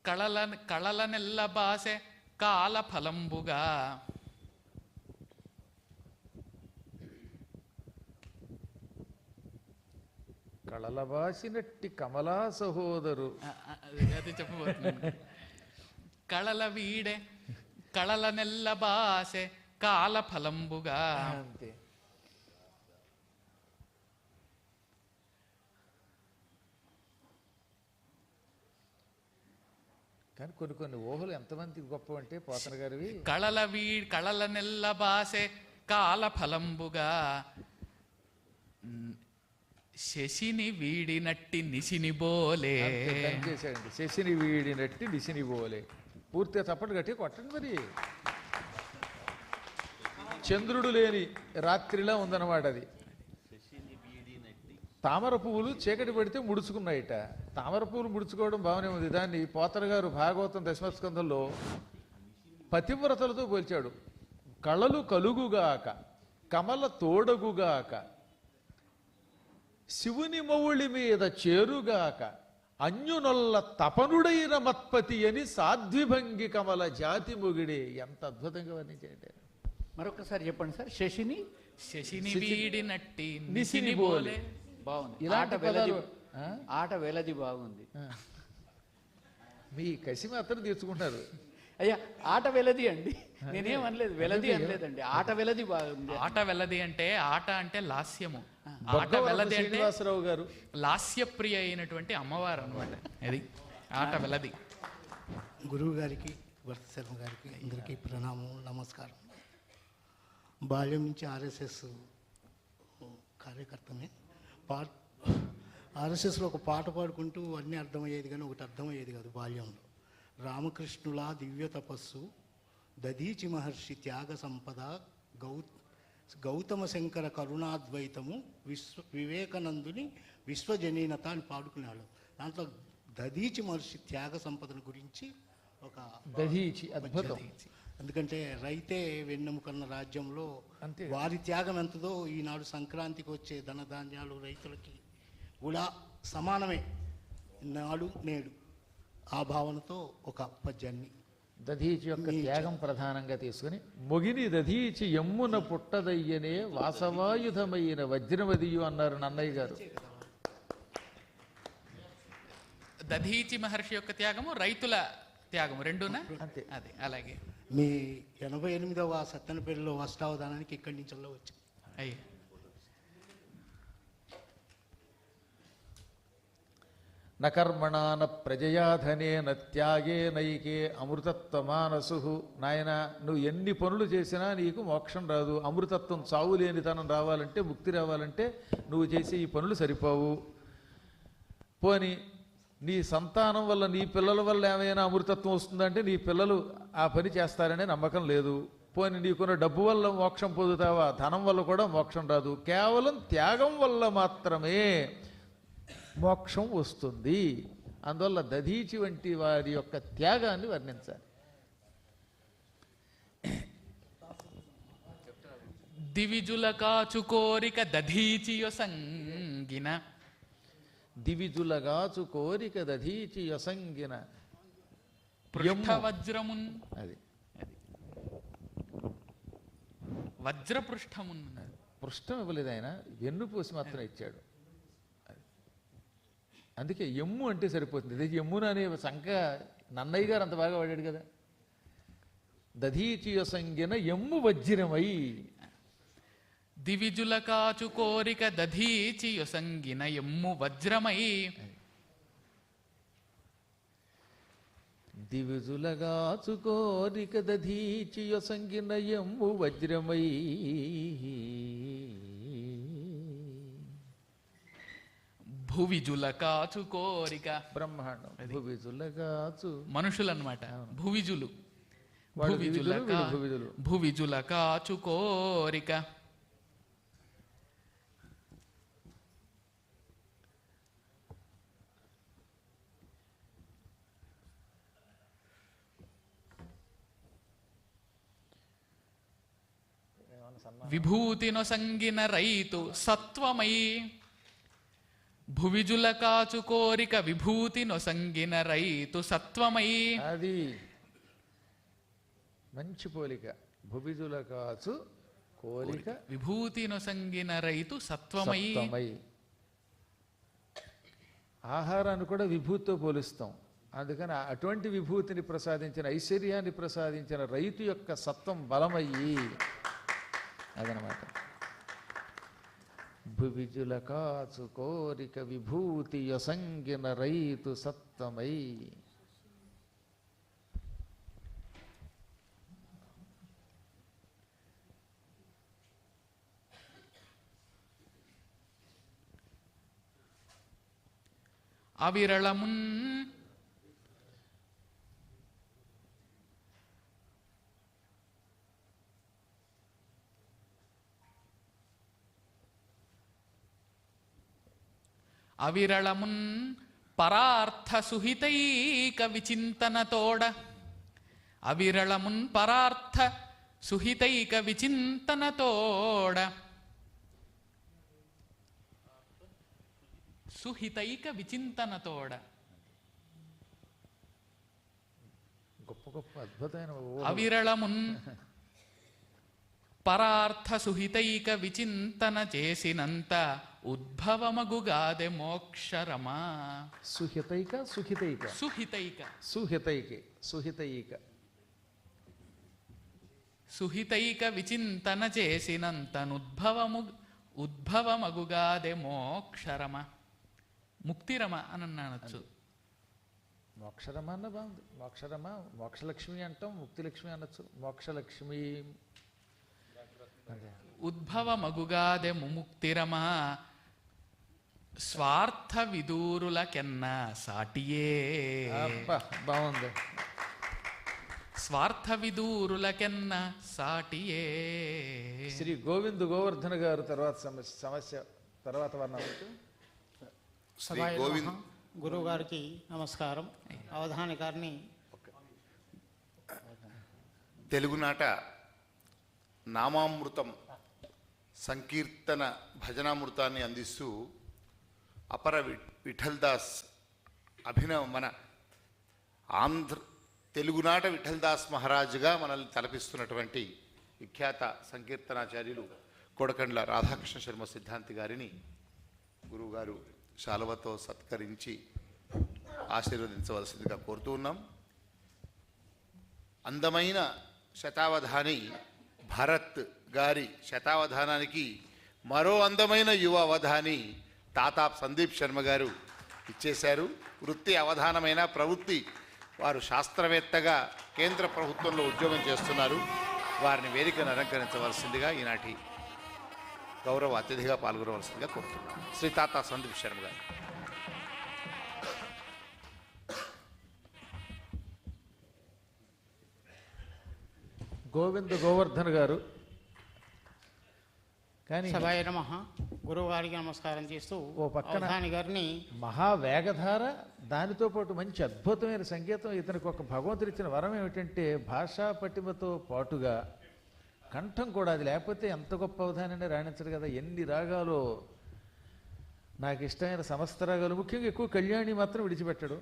Speaker 3: కళల నెల్ల బాసె కాల ఫలంబుగా.
Speaker 2: కళలబాసినట్టి కమలా సహోదరు.
Speaker 3: అది చెప్పబోతున్నాను. కళల వీడే కళల నెల్ల బాసె కాల ఫలంబుగా.
Speaker 2: అంతే. కానీ కొన్ని కొన్ని ఊహలు ఎంతమంది గొప్ప అంటే పోతన గారివి.
Speaker 3: కళల నెల్ల బాసె కాల ఫలంబుగా. శశిని వీడినట్టి నిశిని బోలే.
Speaker 2: చేశాడండి. శశిని వీడినట్టి నిశిని బోలే. పూర్తిగా తప్పటి గట్టి కొట్టండి మరి. చంద్రుడు లేని రాత్రిలా ఉందన్నమాట అది. తామర పువ్వులు చీకటి పడితే ముడుచుకున్నాయిట. తామర పువ్వులు ముడుచుకోవడం బాగానే ఉంది. దాన్ని పోతన గారు భాగవతం దశమస్కంధంలో పతివ్రతలతో పోల్చాడు. కళలు కలుగుగాక, కమల తోడగుగాక, శివుని మౌళి మీద చేరుగాక, అన్యునొల్ల తపనుడైన మత్పతి అని సాధ్విభంగి కమల జాతి మొగిడే. ఎంత అద్భుతంగా వర్ణించాడు.
Speaker 5: మరొకసారి చెప్పండి సార్.
Speaker 3: శశిని వీడినట్టి
Speaker 2: నిశిని బోలే.
Speaker 5: బాగుంది.
Speaker 2: ఇలాంటి పదాలు.
Speaker 5: ఆట వెలది బాగుంది.
Speaker 2: మీ కసి మాత్రం తీర్చుకుంటారు.
Speaker 5: అయ్యా ఆట వెలది అండి, నేనేం అనలేదు, వెలది అనలేదండి. ఆట వెలది బాగుంది.
Speaker 3: ఆట వెలది అంటే ఆట అంటే లాస్యము. ఆట
Speaker 2: బొగ్గవరపు
Speaker 3: వెలది అంటే
Speaker 2: శ్రీనివాసరావు గారు
Speaker 3: లాస్యప్రియ అయినటువంటి అమ్మవారు అనమాట. అది ఆట వెలది.
Speaker 9: గురువు గారికి, భరత శర్మ గారికి అందరికీ ప్రణామం, నమస్కారం. బాల్యం నుంచి ఆర్ఎస్ఎస్ కార్యకర్తనే. ఆర్ఎస్ఎస్లో ఒక పాట పాడుకుంటూ అన్నీ అర్థమయ్యేది, కానీ ఒకటి అర్థమయ్యేది కాదు బాల్యంలో. రామకృష్ణుల దివ్య తపస్సు, దధీచి మహర్షి త్యాగ సంపద, గౌతమ శంకర కరుణాద్వైతము, వివేకానందుని విశ్వజనీనత అని పాడుకునేవాళ్ళు. దాంట్లో దధీచి మహర్షి త్యాగ సంపదను గురించి ఒక
Speaker 2: దధీచి అద్భుతం.
Speaker 9: ఎందుకంటే రైతే వెన్నెముకన్న రాజ్యంలో
Speaker 2: అంతే.
Speaker 9: వారి త్యాగం ఎంతదో ఈనాడు సంక్రాంతికి వచ్చే ధనధాన్యాలు రైతులకి కూడా సమానమే నాడు నేడు. ఆ భావనతో ఒక పద్యాన్ని
Speaker 2: దధీచి యొక్క త్యాగం ప్రధానంగా తీసుకుని, మొగిని దధీచి ఎమ్మున పుట్టదయ్యనే వాసవాయుధమైన వజ్రమదియు అన్నారు నన్నయ్య గారు.
Speaker 3: దధీచి మహర్షి యొక్క త్యాగము, రైతుల త్యాగము రెండునా?
Speaker 2: అంతే.
Speaker 3: అదే అలాగే.
Speaker 9: మీ 88వ సత్తెనపల్లిలో అష్టావధానానికి ఇక్కడి నుంచి వచ్చింది.
Speaker 3: అయ్యి
Speaker 2: నకర్మణాన ప్రజయాధనేన త్యాగేనైకే అమృతత్వమానసు. నాయన, నువ్వు ఎన్ని పనులు చేసినా నీకు మోక్షం రాదు. అమృతత్వం, చావు లేనితనం రావాలంటే, ముక్తి రావాలంటే నువ్వు చేసే ఈ పనులు సరిపోవు. పోని నీ సంతానం వల్ల, నీ పిల్లల వల్ల ఏమైనా అమృతత్వం వస్తుందంటే నీ పిల్లలు ఆ పని చేస్తారనే నమ్మకం లేదు. పోని నీకున్న డబ్బు వల్ల మోక్షం పొందుతావా? ధనం వల్ల కూడా మోక్షం రాదు. కేవలం త్యాగం వల్ల మాత్రమే మోక్షం వస్తుంది. అందువల్ల దధీచి వంటి వారి యొక్క త్యాగాన్ని వర్ణించాలి.
Speaker 3: దివిజుల కాచు కోరిక దధీచి యొసంగిన.
Speaker 2: దివిజులగాచు కోరిక దధీచి యొసంగిన.
Speaker 3: పృష్ఠ వజ్రమున్.
Speaker 2: అది
Speaker 3: వజ్రపృష్ఠమున్.
Speaker 2: పృష్ఠం ఇవ్వలేదు ఆయన, వెన్నుపూసి మాత్రం ఇచ్చాడు. అందుకే ఎమ్ము అంటే సరిపోతుంది. ఇది ఎమ్మున అనే సంఖ నన్నయ్య గారు అంత బాగా వాడాడు కదా. దధీచి యొసంగిన ఎమ్ము వజ్రమై.
Speaker 3: దివిజుల కాచు కోరిక దధీచి యొసంగిన ఎమ్ము వజ్రమై.
Speaker 2: దివిజులగాచు కోరిక దధీచి యొసంగిన ఎమ్ము వజ్రమై.
Speaker 3: భువిజుల కాచు కోరిక.
Speaker 2: బ్రహ్మాండం. భువిజులగాచు
Speaker 3: మనుషులన్నమాట. భువిజులు.
Speaker 2: వాళ్ళు దివిజులు, వీళ్ళు భువిజులు.
Speaker 3: భువిజుల కాచు కోరిక. విభూతినొసంగిన రైతు సత్వమై. భువిజుల కాచు కోరిక విభూతినొసంగిన రైతు సత్వమై.
Speaker 2: అది మంచి పోలిక. భువిజులగాచు కోరిక
Speaker 3: విభూతినొసంగిన రైతు సత్వమై.
Speaker 2: సత్వమై. ఆహారాన్ని కూడా విభూతితో పోలుస్తాం. అందుకని అటువంటి విభూతిని ప్రసాదించిన, ఐశ్వర్యాన్ని ప్రసాదించిన రైతు యొక్క సత్వం బలమయ్యి. అదనమాట. భువిజుల కాచు కోరిక విభూతి యొసంగిన రైతు సత్వమై.
Speaker 3: అవిరళమున్. అవిరళమున్ పరార్థ సుహితైక విచింతనతోడ. అవిరళమున్ పరార్థ సుహితైక విచింతనతోడ. సుహితైక విచింతనతోడ.
Speaker 2: గొప్ప గొప్ప అద్భుతమైన
Speaker 3: అవిరళమున్ పరార్థ సుహితైక విచింతన చేసినంత ఉద్భవమగుగాదె మోక్షరమా.
Speaker 2: సుహితైక సుహితైక
Speaker 3: సుహితైక
Speaker 2: సుహితైకే సుహితైక.
Speaker 3: సుహితైక విచింతన ఉద్భవమగుగాదె మోక్షరమ. ముక్తిరమ అని అనొచ్చు.
Speaker 2: మోక్షరమ అన్న బాగుంది. మోక్షరమ, మోక్షలక్ష్మి అంటాం, ముక్తిలక్ష్మి అనొచ్చు. మోక్షలక్ష్మి
Speaker 3: ఉద్భవ మగుగాదె ముముక్తిరమా స్వార్థ విదూరులకెన్నా సాటియే.
Speaker 2: అబ్బా, బాగుంది.
Speaker 3: స్వార్థ విదూరులకెన్నా సాటియే.
Speaker 2: శ్రీ గోవింద్ గోవర్ధన గారు తర్వాత సమస్య తర్వాత వర్ణం.
Speaker 10: శ్రీ గోవింద్ గురువు గారికి నమస్కారం. అవధాని గారిని
Speaker 11: తెలుగునాట నామామృతం సంకీర్తన భజనామృతాన్ని అందిస్తూ అపర విఠల్ దాస్ మన తెలుగునాట విఠల్ దాస్ మహారాజుగా మనల్ని తలపిస్తున్నటువంటి విఖ్యాత సంకీర్తనాచార్యులు కొడకండ్ల రాధాకృష్ణ శర్మ సిద్ధాంతి గారిని గురువుగారు శాలువతో సత్కరించి ఆశీర్వదించవలసిందిగా కోరుతూ ఉన్నాం. అందమైన శతావధాని భరత్ గారి శతావధానానికి మరో అందమైన యువ అవధాని తాతాప్ సందీప్ శర్మ గారు ఇచ్చేశారు. వృత్తి అవధానమైన ప్రవృత్తి వారు శాస్త్రవేత్తగా కేంద్ర ప్రభుత్వంలో ఉద్యోగం చేస్తున్నారు. వారిని వేదికను అలంకరించవలసిందిగా ఈనాటి గౌరవ అతిథిగా పాల్గొనవలసిందిగా కోరుతున్నాను. శ్రీ తాతా సందీప్ శర్మ గారు.
Speaker 2: గోవింద గోవర్ధన్ గారు. కానీ
Speaker 10: సభాయ నమః. గురువు గారికి నమస్కారం చేస్తూ
Speaker 2: ఓ పక్కన
Speaker 10: అవధాని గారిని
Speaker 2: మహావేగధార, దానితో పాటు మంచి అద్భుతమైన సంగీతం. ఇతనికి ఒక భగవంతుడు ఇచ్చిన వరం ఏమిటంటే భాషా పటిమతో పాటుగా కంఠం కూడా. అది లేకపోతే ఎంత గొప్ప అవధానాన్ని రాణించడు కదా. ఎన్ని రాగాలు, నాకు ఇష్టమైన సమస్త రాగాలు, ముఖ్యంగా ఎక్కువ కళ్యాణి మాత్రం విడిచిపెట్టడు.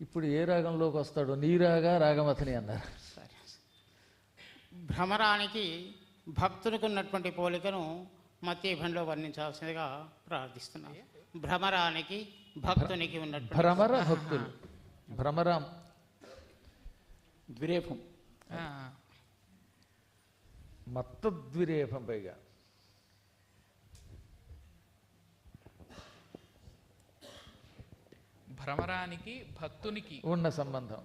Speaker 2: ఇప్పుడు ఏ రాగంలోకి వస్తాడో, నీరాగా రాగమథని అన్నారు.
Speaker 10: భ్రమరానికి భక్తునికి ఉన్నటువంటి పోలికను మత్యభంలో వర్ణించాల్సిందిగా ప్రార్థిస్తున్నాను. భ్రమరానికి భక్తునికి ఉన్నటువంటి
Speaker 2: భ్రమర భక్తులు, భ్రమరం
Speaker 5: ద్విరేఫం,
Speaker 2: మత్తద్విరేఫం. పైగా
Speaker 3: భ్రమరానికి భక్తునికి
Speaker 2: ఉన్న సంబంధం.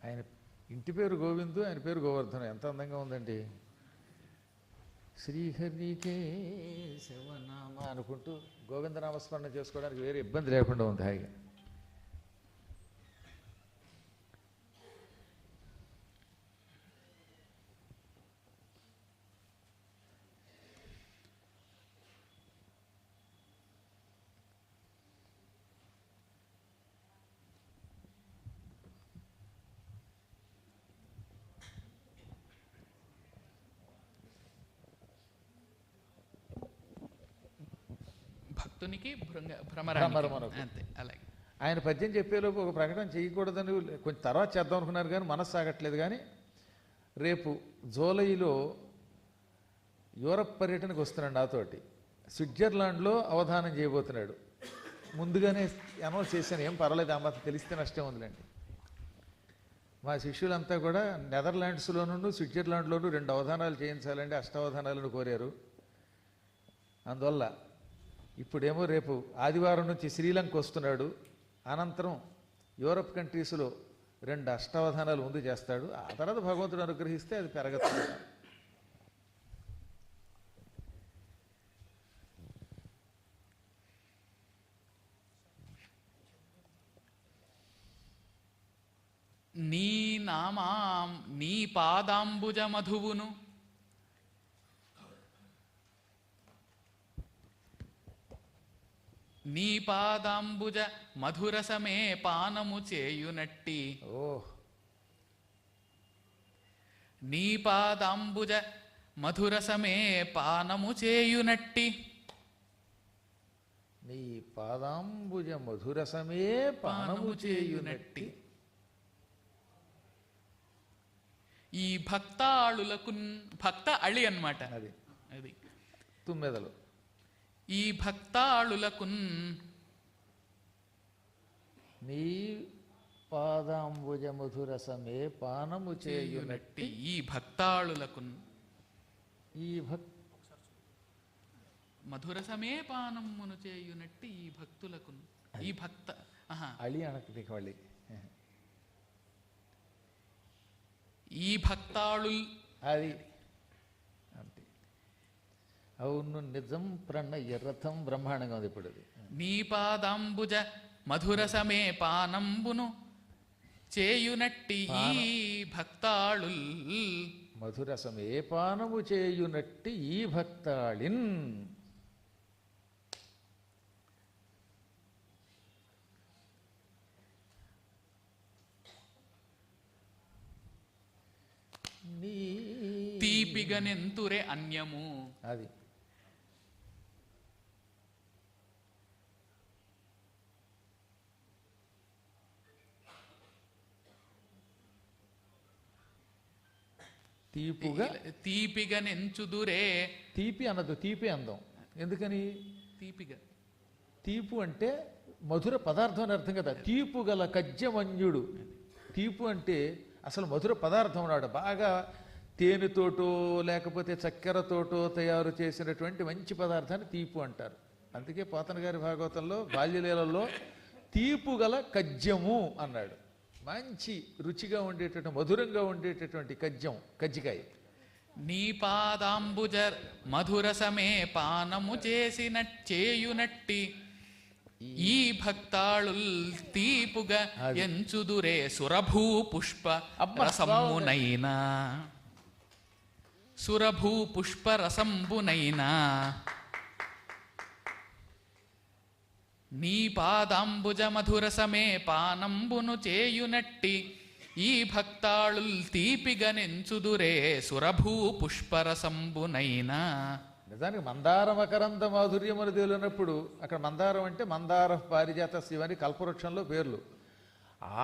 Speaker 2: ఆయన ఇంటి పేరు గోవిందు, ఆయన పేరు గోవర్ధన. ఎంత అందంగా ఉందండి. శ్రీహరికే శివనామ అనుకుంటూ గోవిందనామస్మరణ చేసుకోవడానికి వేరే ఇబ్బంది లేకుండా ఉంది హాయిగా.
Speaker 3: భక్తునికి భ్రమరానికి అంతే. అలాగే
Speaker 2: ఆయన పద్యం చెప్పేలోపు ఒక ప్రకటన చేయకూడదని కొంచెం తర్వాత చేద్దాం అనుకున్నారు, కానీ మనసు సాగట్లేదు. కానీ రేపు జూలైలో యూరప్ పర్యటనకు వస్తున్నాడు నాతోటి. స్విట్జర్లాండ్లో అవధానం చేయబోతున్నాడు. ముందుగానే అనౌన్స్ చేశాను, ఏం పర్వాలేదు, ఆ మాత్రం తెలిస్తే నష్టం ఉందిలేండి. మా శిష్యులంతా కూడా నెదర్లాండ్స్లోనూ స్విట్జర్లాండ్లోనూ 2 అవధానాలు చేయించాలండి, అష్టావధానాలను కోరారు. అందువల్ల ఇప్పుడేమో రేపు ఆదివారం నుంచి శ్రీలంక వస్తున్నాడు. అనంతరం యూరప్ కంట్రీస్లో 2 అష్టావధానాలు ముందు చేస్తాడు. ఆ తర్వాత భగవంతుడు అనుగ్రహిస్తే అది పెరగచ్చు.
Speaker 3: నీ పాదాంబుజ మధువును నీ పాదాంబుజ మధురసమే పానము చేయునట్టి. నీ పాదాంబుజ మధురసమే పానము చేయునట్టి.
Speaker 2: నీ పాదాంబుజ మధురసమే పానము చేయునట్టి.
Speaker 3: ఈ భక్తాళులకు భక్త అళి అన్నమాట. అది
Speaker 2: తుమ్మెదలు.
Speaker 3: ఈ భక్తాళులకు
Speaker 2: నీ పాదాంబుజ మధురసమే పానము చేయునట్టి.
Speaker 3: ఈ భక్తాళులకు
Speaker 2: ఈ
Speaker 3: మధురసమే పానమును చేయునట్టి ఈ భక్తులకు. ఈ భక్త
Speaker 2: అళి అనకు మళ్ళీ
Speaker 3: ఈ భక్తాళు
Speaker 2: అది అంతే. అవును నిజం ప్రణయ రథం బ్రహ్మాండంగా ఉంది ఇప్పుడు అది.
Speaker 3: నీ పాదాంబుజ మధుర సమే పానంబును చేయునట్టి ఈ భక్తాళు
Speaker 2: మధురసమే పానము చేయునట్టి ఈ భక్తాళిన్.
Speaker 3: తీపిగనెంతురే అన్యము.
Speaker 2: అది తీపుగా
Speaker 3: తీపిగనెంచుదురే.
Speaker 2: తీపి అనదు, తీపి అందం. ఎందుకని?
Speaker 3: తీపిగ
Speaker 2: తీపు అంటే మధుర పదార్థం అని అర్థం కదా. తీపు గల కజ్జమన్యుడు. తీపు అంటే అసలు మధుర పదార్థం అన్నాడు. బాగా తేనెతోటో లేకపోతే చక్కెరతోటో తయారు చేసినటువంటి మంచి పదార్థాన్ని తీపు అంటారు. అందుకే పోతన గారి భాగవతంలో బాల్యలీలలో తీపు గల కజ్జము అన్నాడు. మంచి రుచిగా ఉండేటటువంటి మధురంగా ఉండేటటువంటి కజ్జికాయ.
Speaker 3: నీ పాదాంబుజ మధురసమే పానము చేయునట్టి ఈ భక్తాళు తీపుగా ఎంచుదురే సురభూ పుష్ప రసంబునైనా. సురభూ పుష్ప రసంబునైనా నీ పాదాంబుజ మధురసమే పానంబును చేయునట్టి ఈ భక్తాళు తీపిగనెంచుదురే సురభూ పుష్పరసంబునైనా.
Speaker 2: నిజానికి మందార మకరంద మాధుర్యం అని తేలినప్పుడు అక్కడ మందారం అంటే మందార పారిజాత శివని కల్పవృక్షంలో పేర్లు.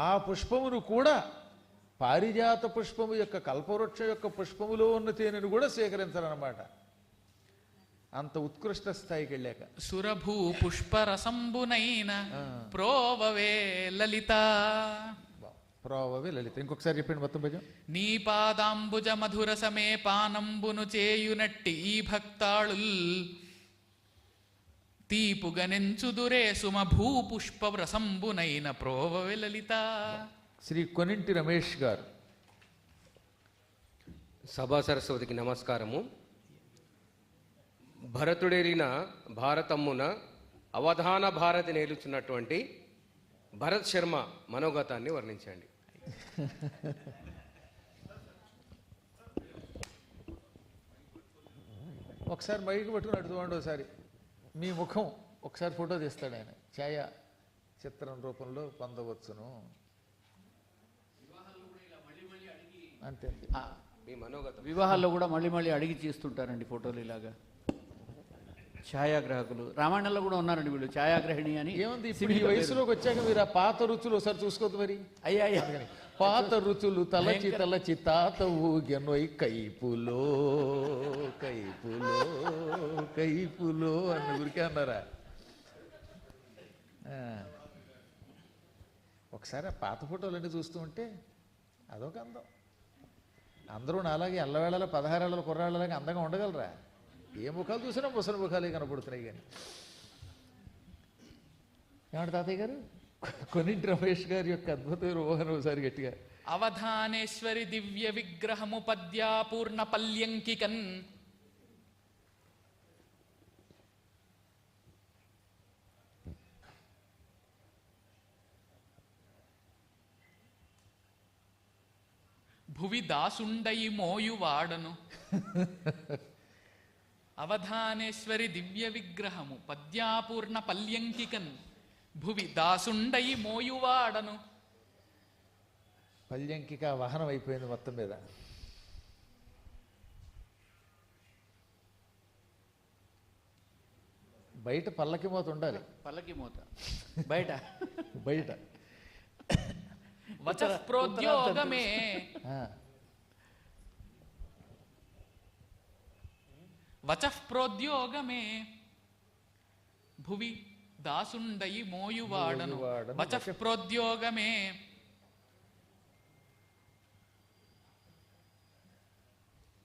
Speaker 2: ఆ పుష్పమును కూడా పారిజాత పుష్పము యొక్క కల్పవృక్షం యొక్క పుష్పములో ఉన్న తేనెను కూడా స్వీకరించాలన్నమాట. అంత ఉత్కృష్ట స్థాయికి వెళ్ళాక
Speaker 3: సురభూ పుష్పరసంబునైన ప్రోవవే లలిత.
Speaker 2: ప్రోవవే లలిత. ఇంకొకసారి చెప్పండి మొత్తం భజం.
Speaker 3: నీ పాదాంబుజ మధురసమే పానంబును చేయునట్టి ఈ భక్తాళు తీపుగనెంచుదురే సుమభూ పుష్ప రసంబునైన ప్రోవవే లలిత.
Speaker 2: శ్రీ కొనింటి రమేష్ గారు.
Speaker 12: సభా సరస్వతికి నమస్కారము. భరతుడేలిన భారతమ్మున అవధాన భారతి నేలుచున్నటువంటి భరత్ శర్మ మనోగతాన్ని వర్ణించండి.
Speaker 2: ఒకసారి మైకి పట్టుకుని అడుగుకోండి. ఒకసారి మీ ముఖం ఒకసారి ఫోటో తీస్తాడు ఆయన. ఛాయా చిత్రం రూపంలో పొందవచ్చును. అంతే.
Speaker 12: మీ మనోగతం.
Speaker 5: వివాహాల్లో కూడా మళ్ళీ మళ్ళీ అడిగి చేస్తుంటారండి ఫోటోలు ఇలాగా. ఛాయాగ్రాహకులు రామాయణంలో కూడా ఉన్నారండి వీళ్ళు, ఛాయాగ్రహిణి అని.
Speaker 2: ఏముంది ఇప్పుడు ఈ వయసులోకి వచ్చాక మీరు ఆ పాత రుచులు ఒకసారి చూసుకోవద్దు మరి.
Speaker 5: అయ్యా
Speaker 2: పాత రుచులు తలచి తలచి తాత ఊగెనోయ్ కైపులో కైపులో కైపులో అన్న ఊరికే అన్నారా? ఒకసారి ఆ పాత ఫోటోలన్నీ చూస్తూ ఉంటే అదొక అందం. అందరూ నాలాగే ఎల్లవేళలో 16 ఏళ్ళ కుర్రాళ్ళలాగా అందంగా ఉండగలరా? ఏ ముఖాలు చూసినా ముసలి ముఖాలే కనపడుతున్నాయి. కానీ ఏమంటే తాతయ్య గారు కొనింటి రమేష్ గారి యొక్క అద్భుతమైన ఊహను ఒకసారి గట్టిగా.
Speaker 3: అవధానేశ్వరి దివ్య విగ్రహము పద్యాపూర్ణ పల్యంకికన్ భువి దాసుండై మోయువాడను. అవధానేశ్వరి దివ్య విగ్రహము పద్యాపూర్ణ పల్యంకికన్ భువి దాసుండై మోయువాడను.
Speaker 2: పల్యంకిక వాహనం అయిపోయింది మొత్తం మీద. బయట పల్లకి మూత ఉండాలి.
Speaker 5: పల్లకి మూత బయట
Speaker 2: బయట
Speaker 3: వచఃప్రోద్యోగమే వచఃప్రోద్యోగమే భువి దాసుండై మోయువాడను. వచఃప్రోద్యోగమే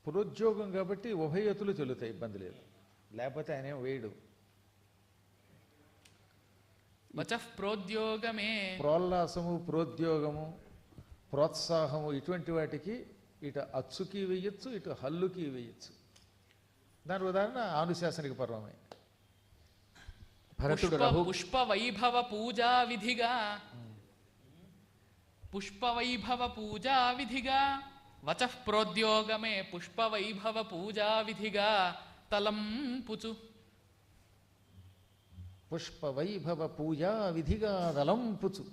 Speaker 2: పురోద్యోగం కాబట్టి ఉభయతులు చెల్లుతాయి, ఇబ్బంది లేదు. లేకపోతే ఆయన ఏం వేయడు.
Speaker 3: వచః ప్రోద్యోగమే.
Speaker 2: ప్రోల్లాసము, ప్రోద్యోగము, ప్రోత్సాహము ఇటువంటి వాటికి ఇటు అచ్చుకి వేయచ్చు, ఇటు హల్లుకి వేయచ్చు. దాని ఉదాహరణ ఆనుశాసనిక పర్వమే. భరతుడు
Speaker 3: పుష్ప వైభవ పూజా విధిగా, పుష్ప వైభవ పూజా విధిగా వచః ప్రోద్యోగమే పుష్ప వైభవ పూజా విధిగా తలంపుచు.
Speaker 2: పుష్ప వైభవ పూజా విధిగా దలంపుచు.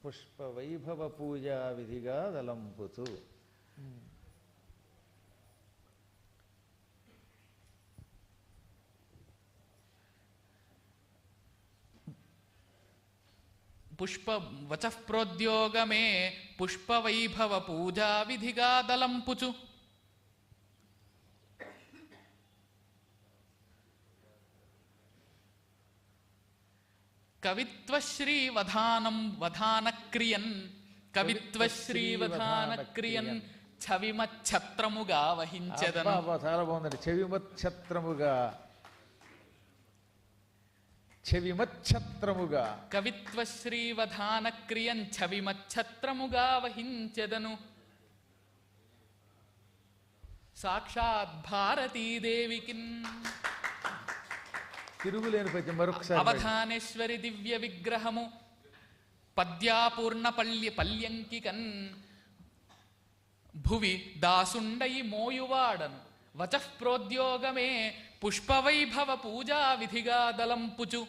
Speaker 2: పుష్ప వైభవ పూజా విధిగా దలంపుచు.
Speaker 3: పుష్ప వచః ప్రోద్యోగమే పుష్ప వైభవ పూజా విధిగా దలంపుచు. కవిత్వశ్రీవధానం వధానక్రియన్, కవిత్వశ్రీవధానక్రియన్ ఛవిమఛత్రముగా వహించెదను.
Speaker 2: చాలా బాగుందండి. చెవిమఛత్రముగా, చెవిమఛత్రముగా.
Speaker 3: కవిత్వశ్రీవధానక్రియన్ ఛవిమఛత్రముగా వహించెదను. సాక్షాత్ భారతీదేవికిన్.
Speaker 2: తిరుగులేని పద్యం మరొకసారి.
Speaker 3: అవధానేశ్వరి దివ్య విగ్రహము పద్యాపూర్ణ పల్యంకికన్ భువి దాసుండై మోయువాడను. వచః ప్రోద్యోగమే పుష్పవైభవ పూజా విధిగా దలంపుచు.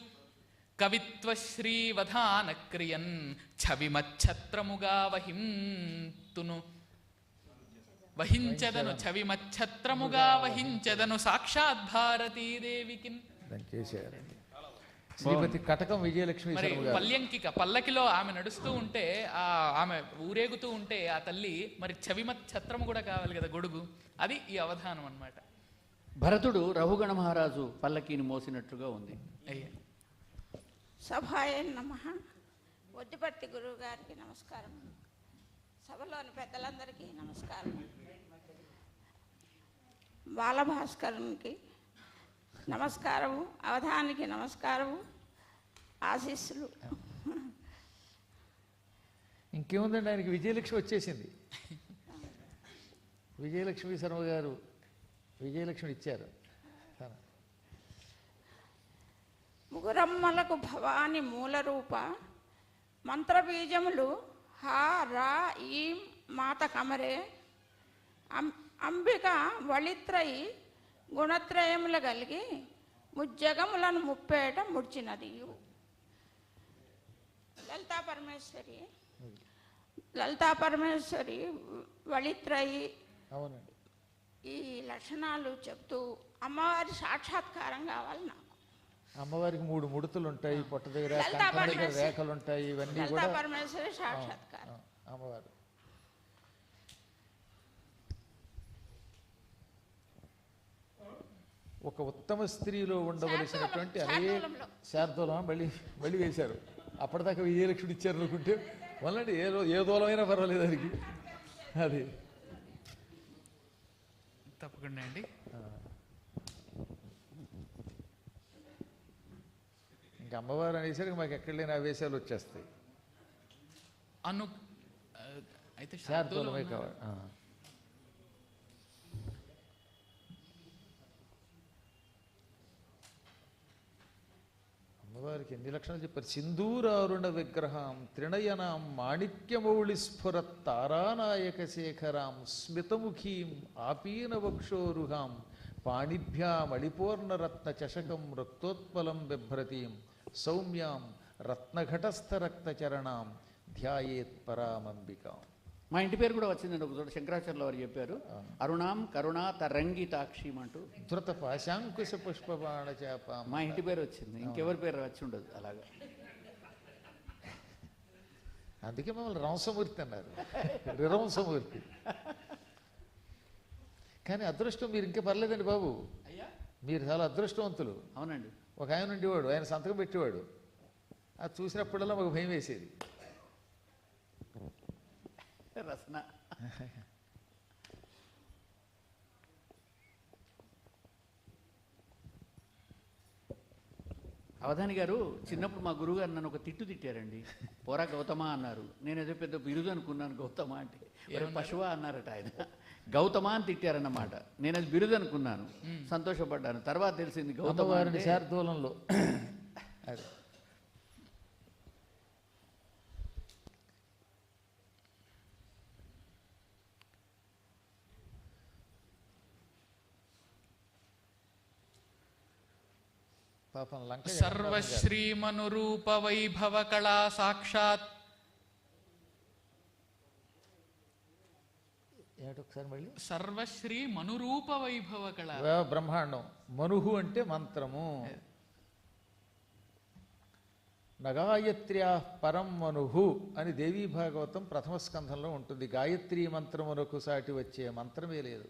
Speaker 3: కవిత్వశ్రీవధానక్రియన్ ఛవిమఛత్రముగా వహింతును. వహించెదను, ఛవిమఛత్రముగా వహించెదను. సాక్షాత్ భారతీదేవికిన్.
Speaker 2: చేశారండి. శ్రీమతి కటకం విజయలక్ష్మి
Speaker 3: మరి
Speaker 2: శర్మ గారు.
Speaker 3: పల్యంకిక పల్లకిలో ఆమె నడుస్తూ ఉంటే, ఆమె ఊరేగుతూ ఉంటే ఆ తల్లి మరి ఛత్రము కూడా కావాలి కదా, గొడుగు. అది ఈ అవధానం అన్నమాట.
Speaker 5: భరతుడు రఘుగణ మహారాజు పల్లకీని మోసినట్లుగా ఉంది.
Speaker 3: అయ్యా
Speaker 13: సభాయ నమః. వడ్డిపర్తి గురువు గారికి నమస్కారం. సభలోని పెద్దలందరికీ నమస్కారం. బాలభాస్కరునికి నమస్కారము, అవధానికి నమస్కారము, ఆశీస్సులు.
Speaker 2: ఇంకేముందండి, ఆయనకి విజయలక్ష్మి వచ్చేసింది. విజయలక్ష్మి శర్మ గారు విజయలక్ష్మి ఇచ్చారు.
Speaker 13: ముగురమ్మలకు భవాని మూలరూప మంత్రబీజములు హా రా ఈం మాత కమరే అంబిక వళిత్రయి గుణత్రయములు కలిగి ముజ్జగములను ముప్పేట ముడిచినది. లలితా పరమేశ్వరి వళిత్రయి ఈ లక్షణాలు చెప్తూ అమ్మవారి సాక్షాత్కారం కావాలి నాకు.
Speaker 2: అమ్మవారికి 3 ముడుతులు ఉంటాయి, పొట్ట దగ్గర రేఖలు ఉంటాయి. ఇవన్నీ కూడా
Speaker 13: పరమేశ్వరి సాక్షాత్కారం
Speaker 2: అమ్మవారు. ఒక ఉత్తమ స్త్రీలో ఉండవలసినటువంటి అనేక శార్దూలం మళ్ళీ వేశారు. అప్పటిదాకా విజయలక్ష్మి ఇచ్చారు అనుకుంటే వాళ్ళంటే ఏ దూలమైనా పర్వాలేదు దానికి. అది
Speaker 3: తప్పకుండా అండి.
Speaker 2: ఇంకా అమ్మవారు అనేసరికి మాకు ఎక్కడ లేని ఆవేశాలు వచ్చేస్తాయి.
Speaker 3: అయితే
Speaker 2: శార్దూలమే కావాలి. అమ్మవారికి ఎన్ని లక్షణాలు చెప్పారు. సింధూరారుణ విగ్రహం త్రినయనాం మాణిక్యమౌళి స్ఫురత్ తారానాయక శేఖరాం స్మితముఖీం ఆపీన వక్షోరుహాం పాణిభ్యామళిపూర్ణరత్న చషకం రక్తోత్పలం బిభ్రతీం సౌమ్యాం రత్నఘటస్థరక్తచరణాం ధ్యాయేత్ పరామంబికాం.
Speaker 5: మా ఇంటి పేరు కూడా వచ్చిందండి ఒక చోట. శంకరాచార్యుల వారు చెప్పారు, అరుణాం కరుణా తరంగితాక్షిం అంటూ.
Speaker 2: ధృత పాశాంకుశ పుష్పబాణ చేప.
Speaker 5: మా ఇంటి పేరు వచ్చింది, ఇంకెవరి పేరు వచ్చి ఉండదు అలాగా.
Speaker 2: అందుకే మమ్మల్ని రంసమూర్తి అన్నారు, రిరంసమూర్తి. కానీ అదృష్టం మీరు ఇంకా పర్లేదండి బాబు, మీరు చాలా అదృష్టవంతులు.
Speaker 5: అవునండి.
Speaker 2: ఒక ఆయన ఉండేవాడు, ఆయన సంతకం పెట్టేవాడు. అది చూసినప్పుడల్లా మాకు భయం వేసేది.
Speaker 5: రసన అవధాని గారు చిన్నప్పుడు మా గురువుగారు నన్ను ఒక తిట్టు తిట్టారండి. పోరా గౌతమ అన్నారు. నేను ఏదో పెద్ద బిరుదు అనుకున్నాను గౌతమ అంటే. పశువా అన్నారట ఆయన. గౌతమ అని తిట్టారన్నమాట. నేను అది బిరుదు అనుకున్నాను, సంతోషపడ్డాను. తర్వాత తెలిసింది గౌతమ
Speaker 2: వారిని శార్దూలంలో. అదే పాపం లంక
Speaker 3: సర్వశ్రీమనురూప వైభవ కళా సాక్షాత్.
Speaker 2: ఒకసారి మళ్ళీ
Speaker 3: సర్వశ్రీ మనురూప వైభవ కళ.
Speaker 2: బ్రహ్మాండం. మనుహు అంటే మంత్రము. నగాయత్ర్యా పరం మనుహు అని దేవీ భాగవతం ప్రథమ స్కంధంలో ఉంటుంది. గాయత్రీ మంత్రమునకు సాటి వచ్చే మంత్రమే లేదు.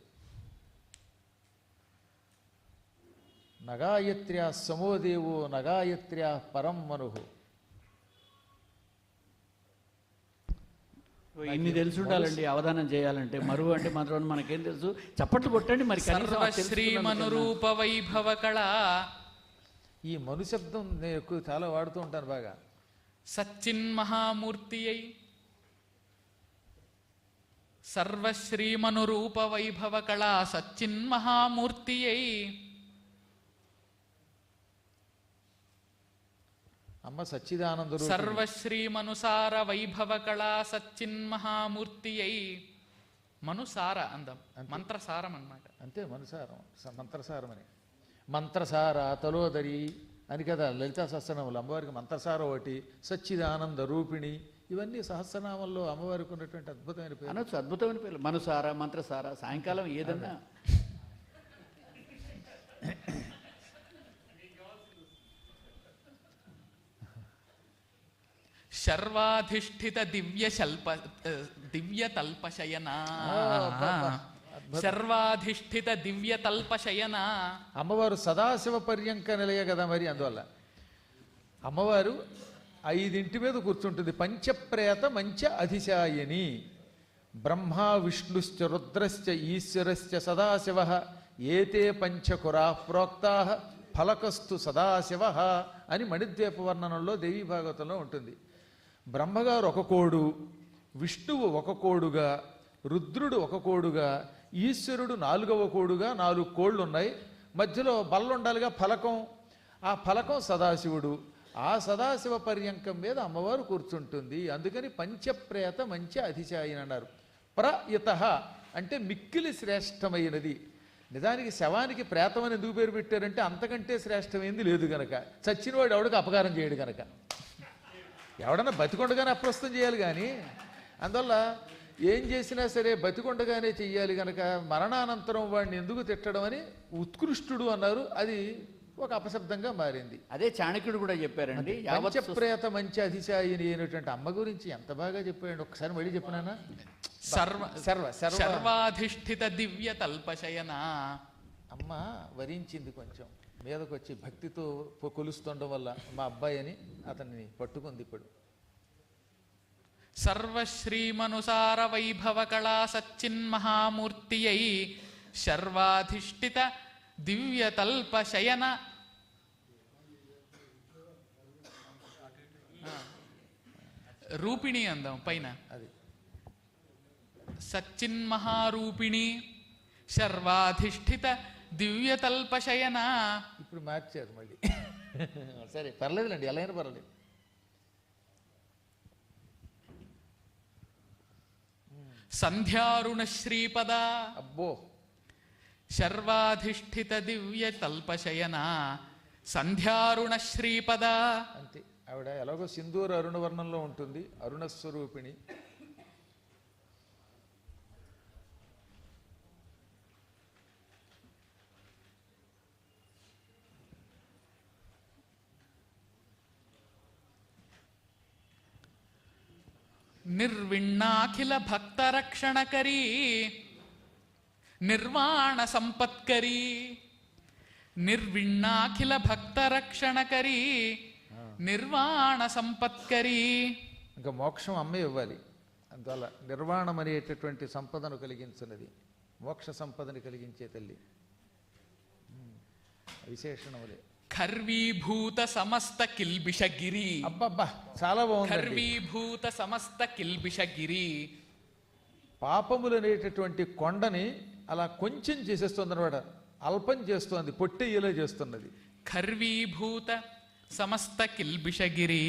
Speaker 2: నగాయత్ర్యా సమోదేవో నగాయత్ర్యా పరం మనుహు.
Speaker 5: ఇన్ని తెలుసు ఉండాలండి అవధానం చేయాలంటే. మరువు అంటే మాత్రం మనకేం తెలుసు? చప్పట్లు కొట్టండి మరి.
Speaker 3: సర్వశ్రీ మనురూప వైభవ కళ.
Speaker 2: ఈ మను శబ్దం నేను ఎక్కువ చాలా వాడుతూ ఉంటాను బాగా.
Speaker 3: సచ్చిన్మహామూర్తి అయి సర్వశ్రీమనురూప వైభవ కళ సచ్చిన్మహామూర్తి అయి.
Speaker 2: అమ్మ సచ్చిదానంద
Speaker 3: సర్వశ్రీమనుసార వైభవ కళా సచ్చిన్మహామూర్తి అయి. మనుసార అందం మంత్రసారం అన్నమాట.
Speaker 2: అంతే మనుసారం, మంత్రసారం అని. మంత్రసార తలోదరి అని కదా లలితా సహస్రనామాలు. అమ్మవారికి మంత్రసార ఒకటి, సచ్చిదానంద రూపిణి, ఇవన్నీ సహస్రనామంలో అమ్మవారికి ఉన్నటువంటి అద్భుతమైన పేరు.
Speaker 5: అనొచ్చు, అద్భుతమైన పేర్లు. మనుసార, మంత్రసార. సాయంకాలం ఏదన్నా
Speaker 3: శర్వాధిష్ఠిత దివ్యతల్పశయనా. శర్వాధిష్ఠిత దివ్యతల్పశయనా.
Speaker 2: అమ్మవారు సదాశివ పర్యంక నిలయ కదా మరి. అందువల్ల అమ్మవారు 5 మీద కూర్చుంటుంది. పంచప్రేత మంచ అధిశాయిని. బ్రహ్మా విష్ణుశ్చ రుద్రశ్చ ఈశ్వరశ్చ సదాశివ ఏతే పంచకురా ప్రోక్తా ఫలకస్తు సదాశివ అని మణిద్వీప వర్ణనంలో దేవీ భాగవతంలో ఉంటుంది. బ్రహ్మగారు ఒక కోడు, విష్ణువు ఒక కోడుగా, రుద్రుడు ఒక కోడుగా, ఈశ్వరుడు 4వ కోడుగా 4 కోళ్ళు ఉన్నాయి. మధ్యలో బల్ల ఉండాలిగా ఫలకం. ఆ ఫలకం సదాశివుడు. ఆ సదాశివ పర్యంకం మీద అమ్మవారు కూర్చుంటుంది. అందుకని పంచప్రేత మంచి అధిశాయిని అన్నారు. ప్రయత అంటే మిక్కిలి శ్రేష్టమైనది. నిజానికి శవానికి ప్రేతమని ఎందుకు పేరు పెట్టారంటే అంతకంటే శ్రేష్టమైంది లేదు గనక. చచ్చినవాడు ఎవడికి అపకారం చేయడు గనక. ఎవడన్నా బతికొండగానే అప్రస్తుతం చేయాలి కానీ, అందువల్ల ఏం చేసినా సరే బతికొండగానే చెయ్యాలి గనక మరణానంతరం వాడిని ఎందుకు తిట్టడం అని ఉత్కృష్టుడు అన్నారు. అది ఒక అపశబ్దంగా మారింది.
Speaker 5: అదే చాణక్యుడు కూడా చెప్పారండి.
Speaker 2: పంచప్రేత మంచి అధిశాయిని అయినటువంటి అమ్మ గురించి ఎంత బాగా చెప్పాడు. ఒకసారి మళ్ళీ చెప్పినానా?
Speaker 3: సర్వాధిష్ఠిత దివ్య తల్పశయనా.
Speaker 2: అమ్మ వరించింది కొంచెం మీదకు వచ్చి భక్తితో కొలుస్తుండడం వల్ల మా అబ్బాయి అని అతన్ని పట్టుకుంది. ఇప్పుడు
Speaker 3: సర్వశ్రీమనుసార వైభవ కళా సచ్చిన్మహామూర్తి అయి శర్వాధిష్ఠిత దివ్య తల్పశయన. రూపిణి అందాం పైన.
Speaker 2: అది
Speaker 3: సచ్చిన్మహారూపిణి శర్వాధిష్ఠిత దివ్యతల్పశయన.
Speaker 2: ఇప్పుడు మార్చారు మళ్ళీ. సరే పర్లేదులేండి, ఎలా అయినా పర్లేదు.
Speaker 3: సంధ్యారుణ శ్రీపద.
Speaker 2: అబ్బో.
Speaker 3: శర్వాధిష్ఠిత దివ్యతల్పశయన సంధ్యారుణ శ్రీపద.
Speaker 2: అంతే. ఆవిడ ఎలాగో సింధూర అరుణవర్ణంలో ఉంటుంది, అరుణస్వరూపిణి.
Speaker 3: నిర్విణ్ణాఖిల భక్తరక్షణకరీ నిర్వాణ సంపత్కరీ. నిర్విణ్ణాఖిల భక్తరక్షణకరీ నిర్వాణ సంపత్కరీ.
Speaker 2: ఇంకా మోక్షం అమ్మే ఇవ్వాలి. అందువల్ల నిర్వాణం అనేటటువంటి సంపదను కలిగించినది, మోక్ష సంపదని కలిగించే తల్లి. విశేషణములే.
Speaker 3: ఖర్వీభూత సమస్త కిల్బిషగిరి.
Speaker 2: అబ్బబ్బా చాలా బాగుంది.
Speaker 3: ఖర్వీభూత సమస్త కిల్బిషగిరి.
Speaker 2: పాపములు అనేటటువంటి కొండని అలా కొంచెం చేసేస్తుంది అనమాట, అల్పం చేస్తోంది, పొట్టెయ్యేలా చేస్తున్నది.
Speaker 3: ఖర్వీభూత సమస్త కిల్బిషగిరి.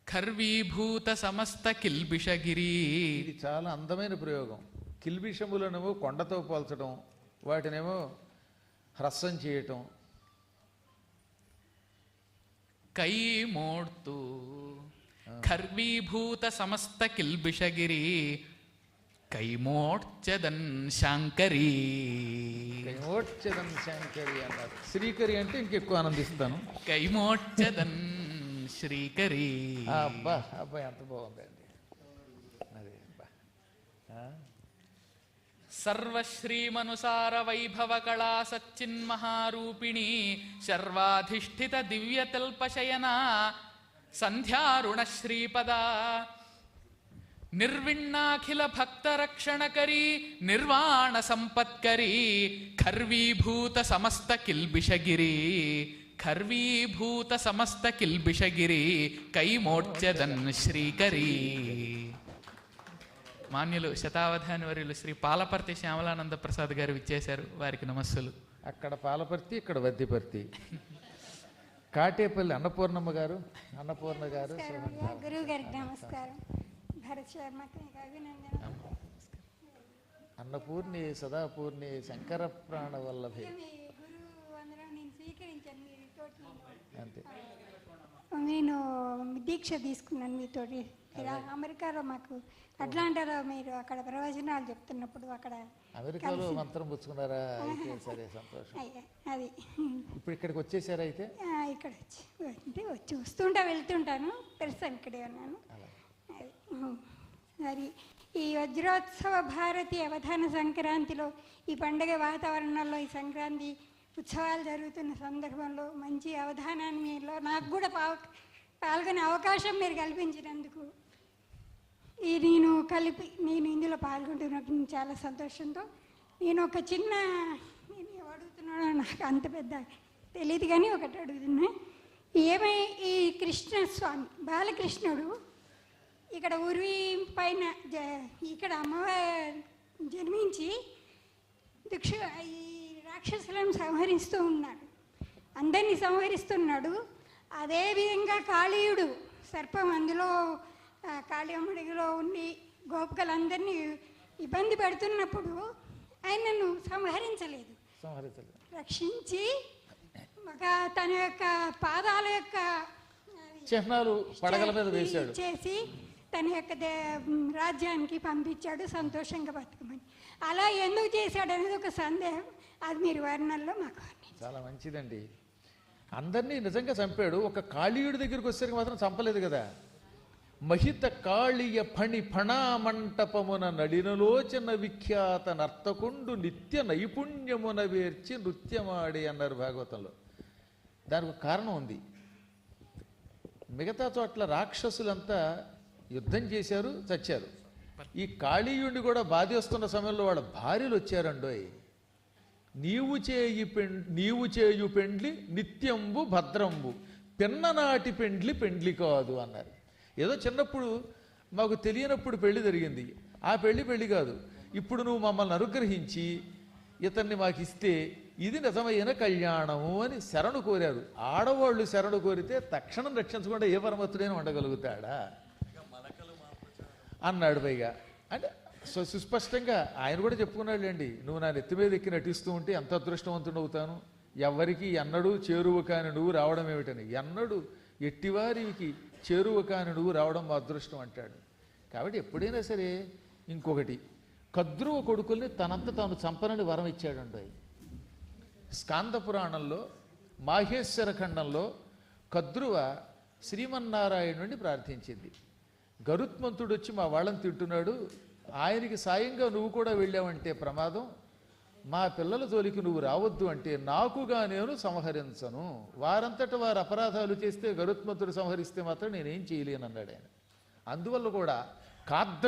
Speaker 3: ఖర్వీభూత సమస్త కిల్బిషగిరి.
Speaker 2: ఇది చాలా అందమైన ప్రయోగం. కిల్బిషములనేమో కొండతో పోల్చడం, వాటినేమో హ్రస్వం చేయటం.
Speaker 3: కై మోడ్తూ ఖర్వీభూత సమస్త కిల్బిషగిరి కైమోడ్చదన్ శాంకరి.
Speaker 2: కైమోడ్చదన్ శాంకరి అన్నారు. శ్రీకరి అంటే ఇంకెక్కువ ఆనందిస్తాను.
Speaker 3: కైమోడ్చదన్ శ్రీకరి.
Speaker 2: అబ్బా అబ్బా ఎంత బాగుందండి. అదే అబ్బా.
Speaker 3: సర్వశ్రీమనుసార వైభవ కళా సచ్చిన్మహారూపిణి శర్వాధిష్ఠిత దివ్యతల్పశయన సంధ్యారుణ శ్రీపద నిర్విణ్ణాఖిల భక్తరక్షణకరీ నిర్వాణ సంపత్కరీ ఖర్వీభూత సమస్త కిల్బిషగిరి. ఖర్వీభూత సమస్త కిల్బిషగిరి కైమోడ్చదన్ శ్రీకరి. మాన్యులు శతావధాని వర్యులు శ్రీ పాలపర్తి శ్యామలానంద ప్రసాద్ గారు విచ్చేశారు. వారికి నమస్సులు.
Speaker 2: అక్కడ పాలపర్తి, ఇక్కడ వద్దిపర్తి. కాటేపల్లి అన్నపూర్ణమ్మ గారు, అన్నపూర్ణ గారు.
Speaker 14: గురువు గారికి నమస్కారం. భరత్ శర్మకి అభినందన.
Speaker 2: అన్నపూర్ణి సదాపూర్ణి శంకర ప్రాణ వల్లభే.
Speaker 14: గురువు అందరం నేను స్వీకరించాను మీతోటి.
Speaker 2: అంతే.
Speaker 14: నేను దీక్ష తీసుకున్నాను మీతోటి. అమెరికాలో మాకు అట్లాంటాలో మీరు అక్కడ ప్రవచనాలు చెప్తున్నప్పుడు అక్కడ
Speaker 2: అమెరికాలో మంత్రం పుచ్చుకున్నారా? అయితే సరే, సంతోషం.
Speaker 14: అది
Speaker 2: ఇప్పుడు ఇక్కడికి వచ్చేసారా? అయితే
Speaker 14: ఇక్కడ వచ్చి వస్తుంటా వెళ్తుంటాను. ప్రస్తుతం ఇక్కడే ఉన్నాను. అది మరి ఈ వజ్రోత్సవ భారతి అవధాన సంక్రాంతిలో ఈ పండగ వాతావరణంలో ఈ సంక్రాంతి ఉత్సవాలు జరుగుతున్న సందర్భంలో మంచి అవధానాన్ని మీలో నాకు కూడా పాల్గొనే అవకాశం మీరు కల్పించినందుకు నేను ఇందులో పాల్గొంటున్నప్పుడు చాలా సంతోషంతో నేను ఒక చిన్న నేను అడుగుతున్నాడో నాకు అంత పెద్ద తెలియదు కానీ ఒకటి అడుగుతున్నా. ఈ కృష్ణస్వామి బాలకృష్ణుడు ఇక్కడ ఉర్వి పైన ఇక్కడ అమ్మవారు జన్మించి ఈ రాక్షసులను సంహరిస్తూ ఉన్నాడు, అందరినీ సంహరిస్తున్నాడు. అదేవిధంగా కాళీయుడు సర్పం అందులో కాళీయమ్మడిలో ఉండి గోపికలందరినీ ఇబ్బంది పెడుతున్నప్పుడు ఆయనను సంహరించలేదు, రక్షించి తన యొక్క పాదాల యొక్క
Speaker 2: చిహ్నాలు పడగల మీద వేశాడు,
Speaker 14: చేసి తన యొక్క రాజ్యానికి పంపించాడు సంతోషంగా బతుకమని. అలా ఎందుకు చేశాడు అనేది ఒక సందేహం. అది మీరు వర్ణనలో మాకు
Speaker 2: చాలా మంచిదండి. అందరినీ నిజంగా చంపాడు. ఒక కాళీయుడి దగ్గరికి వచ్చేసరికి మాత్రం చంపలేదు కదా. మహిత కాళీయ ఫణి ఫణామంటపమున నడినలోచన విఖ్యాత నర్తకుండు నిత్య నైపుణ్యమున వేర్చి నృత్యమాడి అన్నారు భాగవతంలో. దానికి ఒక కారణం ఉంది. మిగతా చోట్ల రాక్షసులంతా యుద్ధం చేశారు, చచ్చారు. ఈ కాళీయుడిని కూడా బాధేస్తున్న సమయంలో వాళ్ళ భార్యలు వచ్చారండోయ్. నీవు చేయు పెండ్లి నిత్యంబు భద్రంబు పిన్ననాటి పెండ్లి కాదు అన్నారు. ఏదో చిన్నప్పుడు మాకు తెలియనప్పుడు పెళ్లి జరిగింది, ఆ పెళ్లి కాదు. ఇప్పుడు నువ్వు మమ్మల్ని అనుగ్రహించి ఇతన్ని మాకు ఇస్తే ఇది నిజమైన కళ్యాణము అని శరణు కోరారు. ఆడవాళ్ళు శరణు కోరితే తక్షణం రక్షించకుండా ఏ పరమత్తుడైనా ఉండగలుగుతాడా అన్నాడు. పైగా అంటే సుస్పష్టంగా ఆయన కూడా చెప్పుకున్నాడులేండి, నువ్వు నా నెత్తి మీద ఎక్కి నటిస్తూ ఉంటే ఎంత అదృష్టవంతుడు అవుతాను, ఎవరికి ఎన్నడూ చేరువ కాని నువ్వు రావడం ఏమిటని. ఎన్నడూ ఎట్టివారికి చేరువ కాని నువ్వు రావడం మా అదృష్టం అంటాడు. కాబట్టి ఎప్పుడైనా సరే ఇంకొకటి, కద్రువ కొడుకుల్ని తనంత తాను చంపనని వరం ఇచ్చాడండి. స్కాంద పురాణంలో మాహేశ్వర ఖండంలో కద్రువ శ్రీమన్నారాయణుడిని ప్రార్థించింది. గరుత్మంతుడు వచ్చి మా వాళ్ళని తింటున్నాడు, ఆయనకి సాయంగా నువ్వు కూడా వెళ్ళావంటే ప్రమాదం, మా పిల్లల జోలికి నువ్వు రావద్దు అంటే నాకుగా నేను సంహరించను. వారంతట వారు అపరాధాలు చేస్తే గరుత్మంతుడు సంహరిస్తే మాత్రం నేనేం చేయలేనన్నాడు ఆయన. అందువల్ల కూడా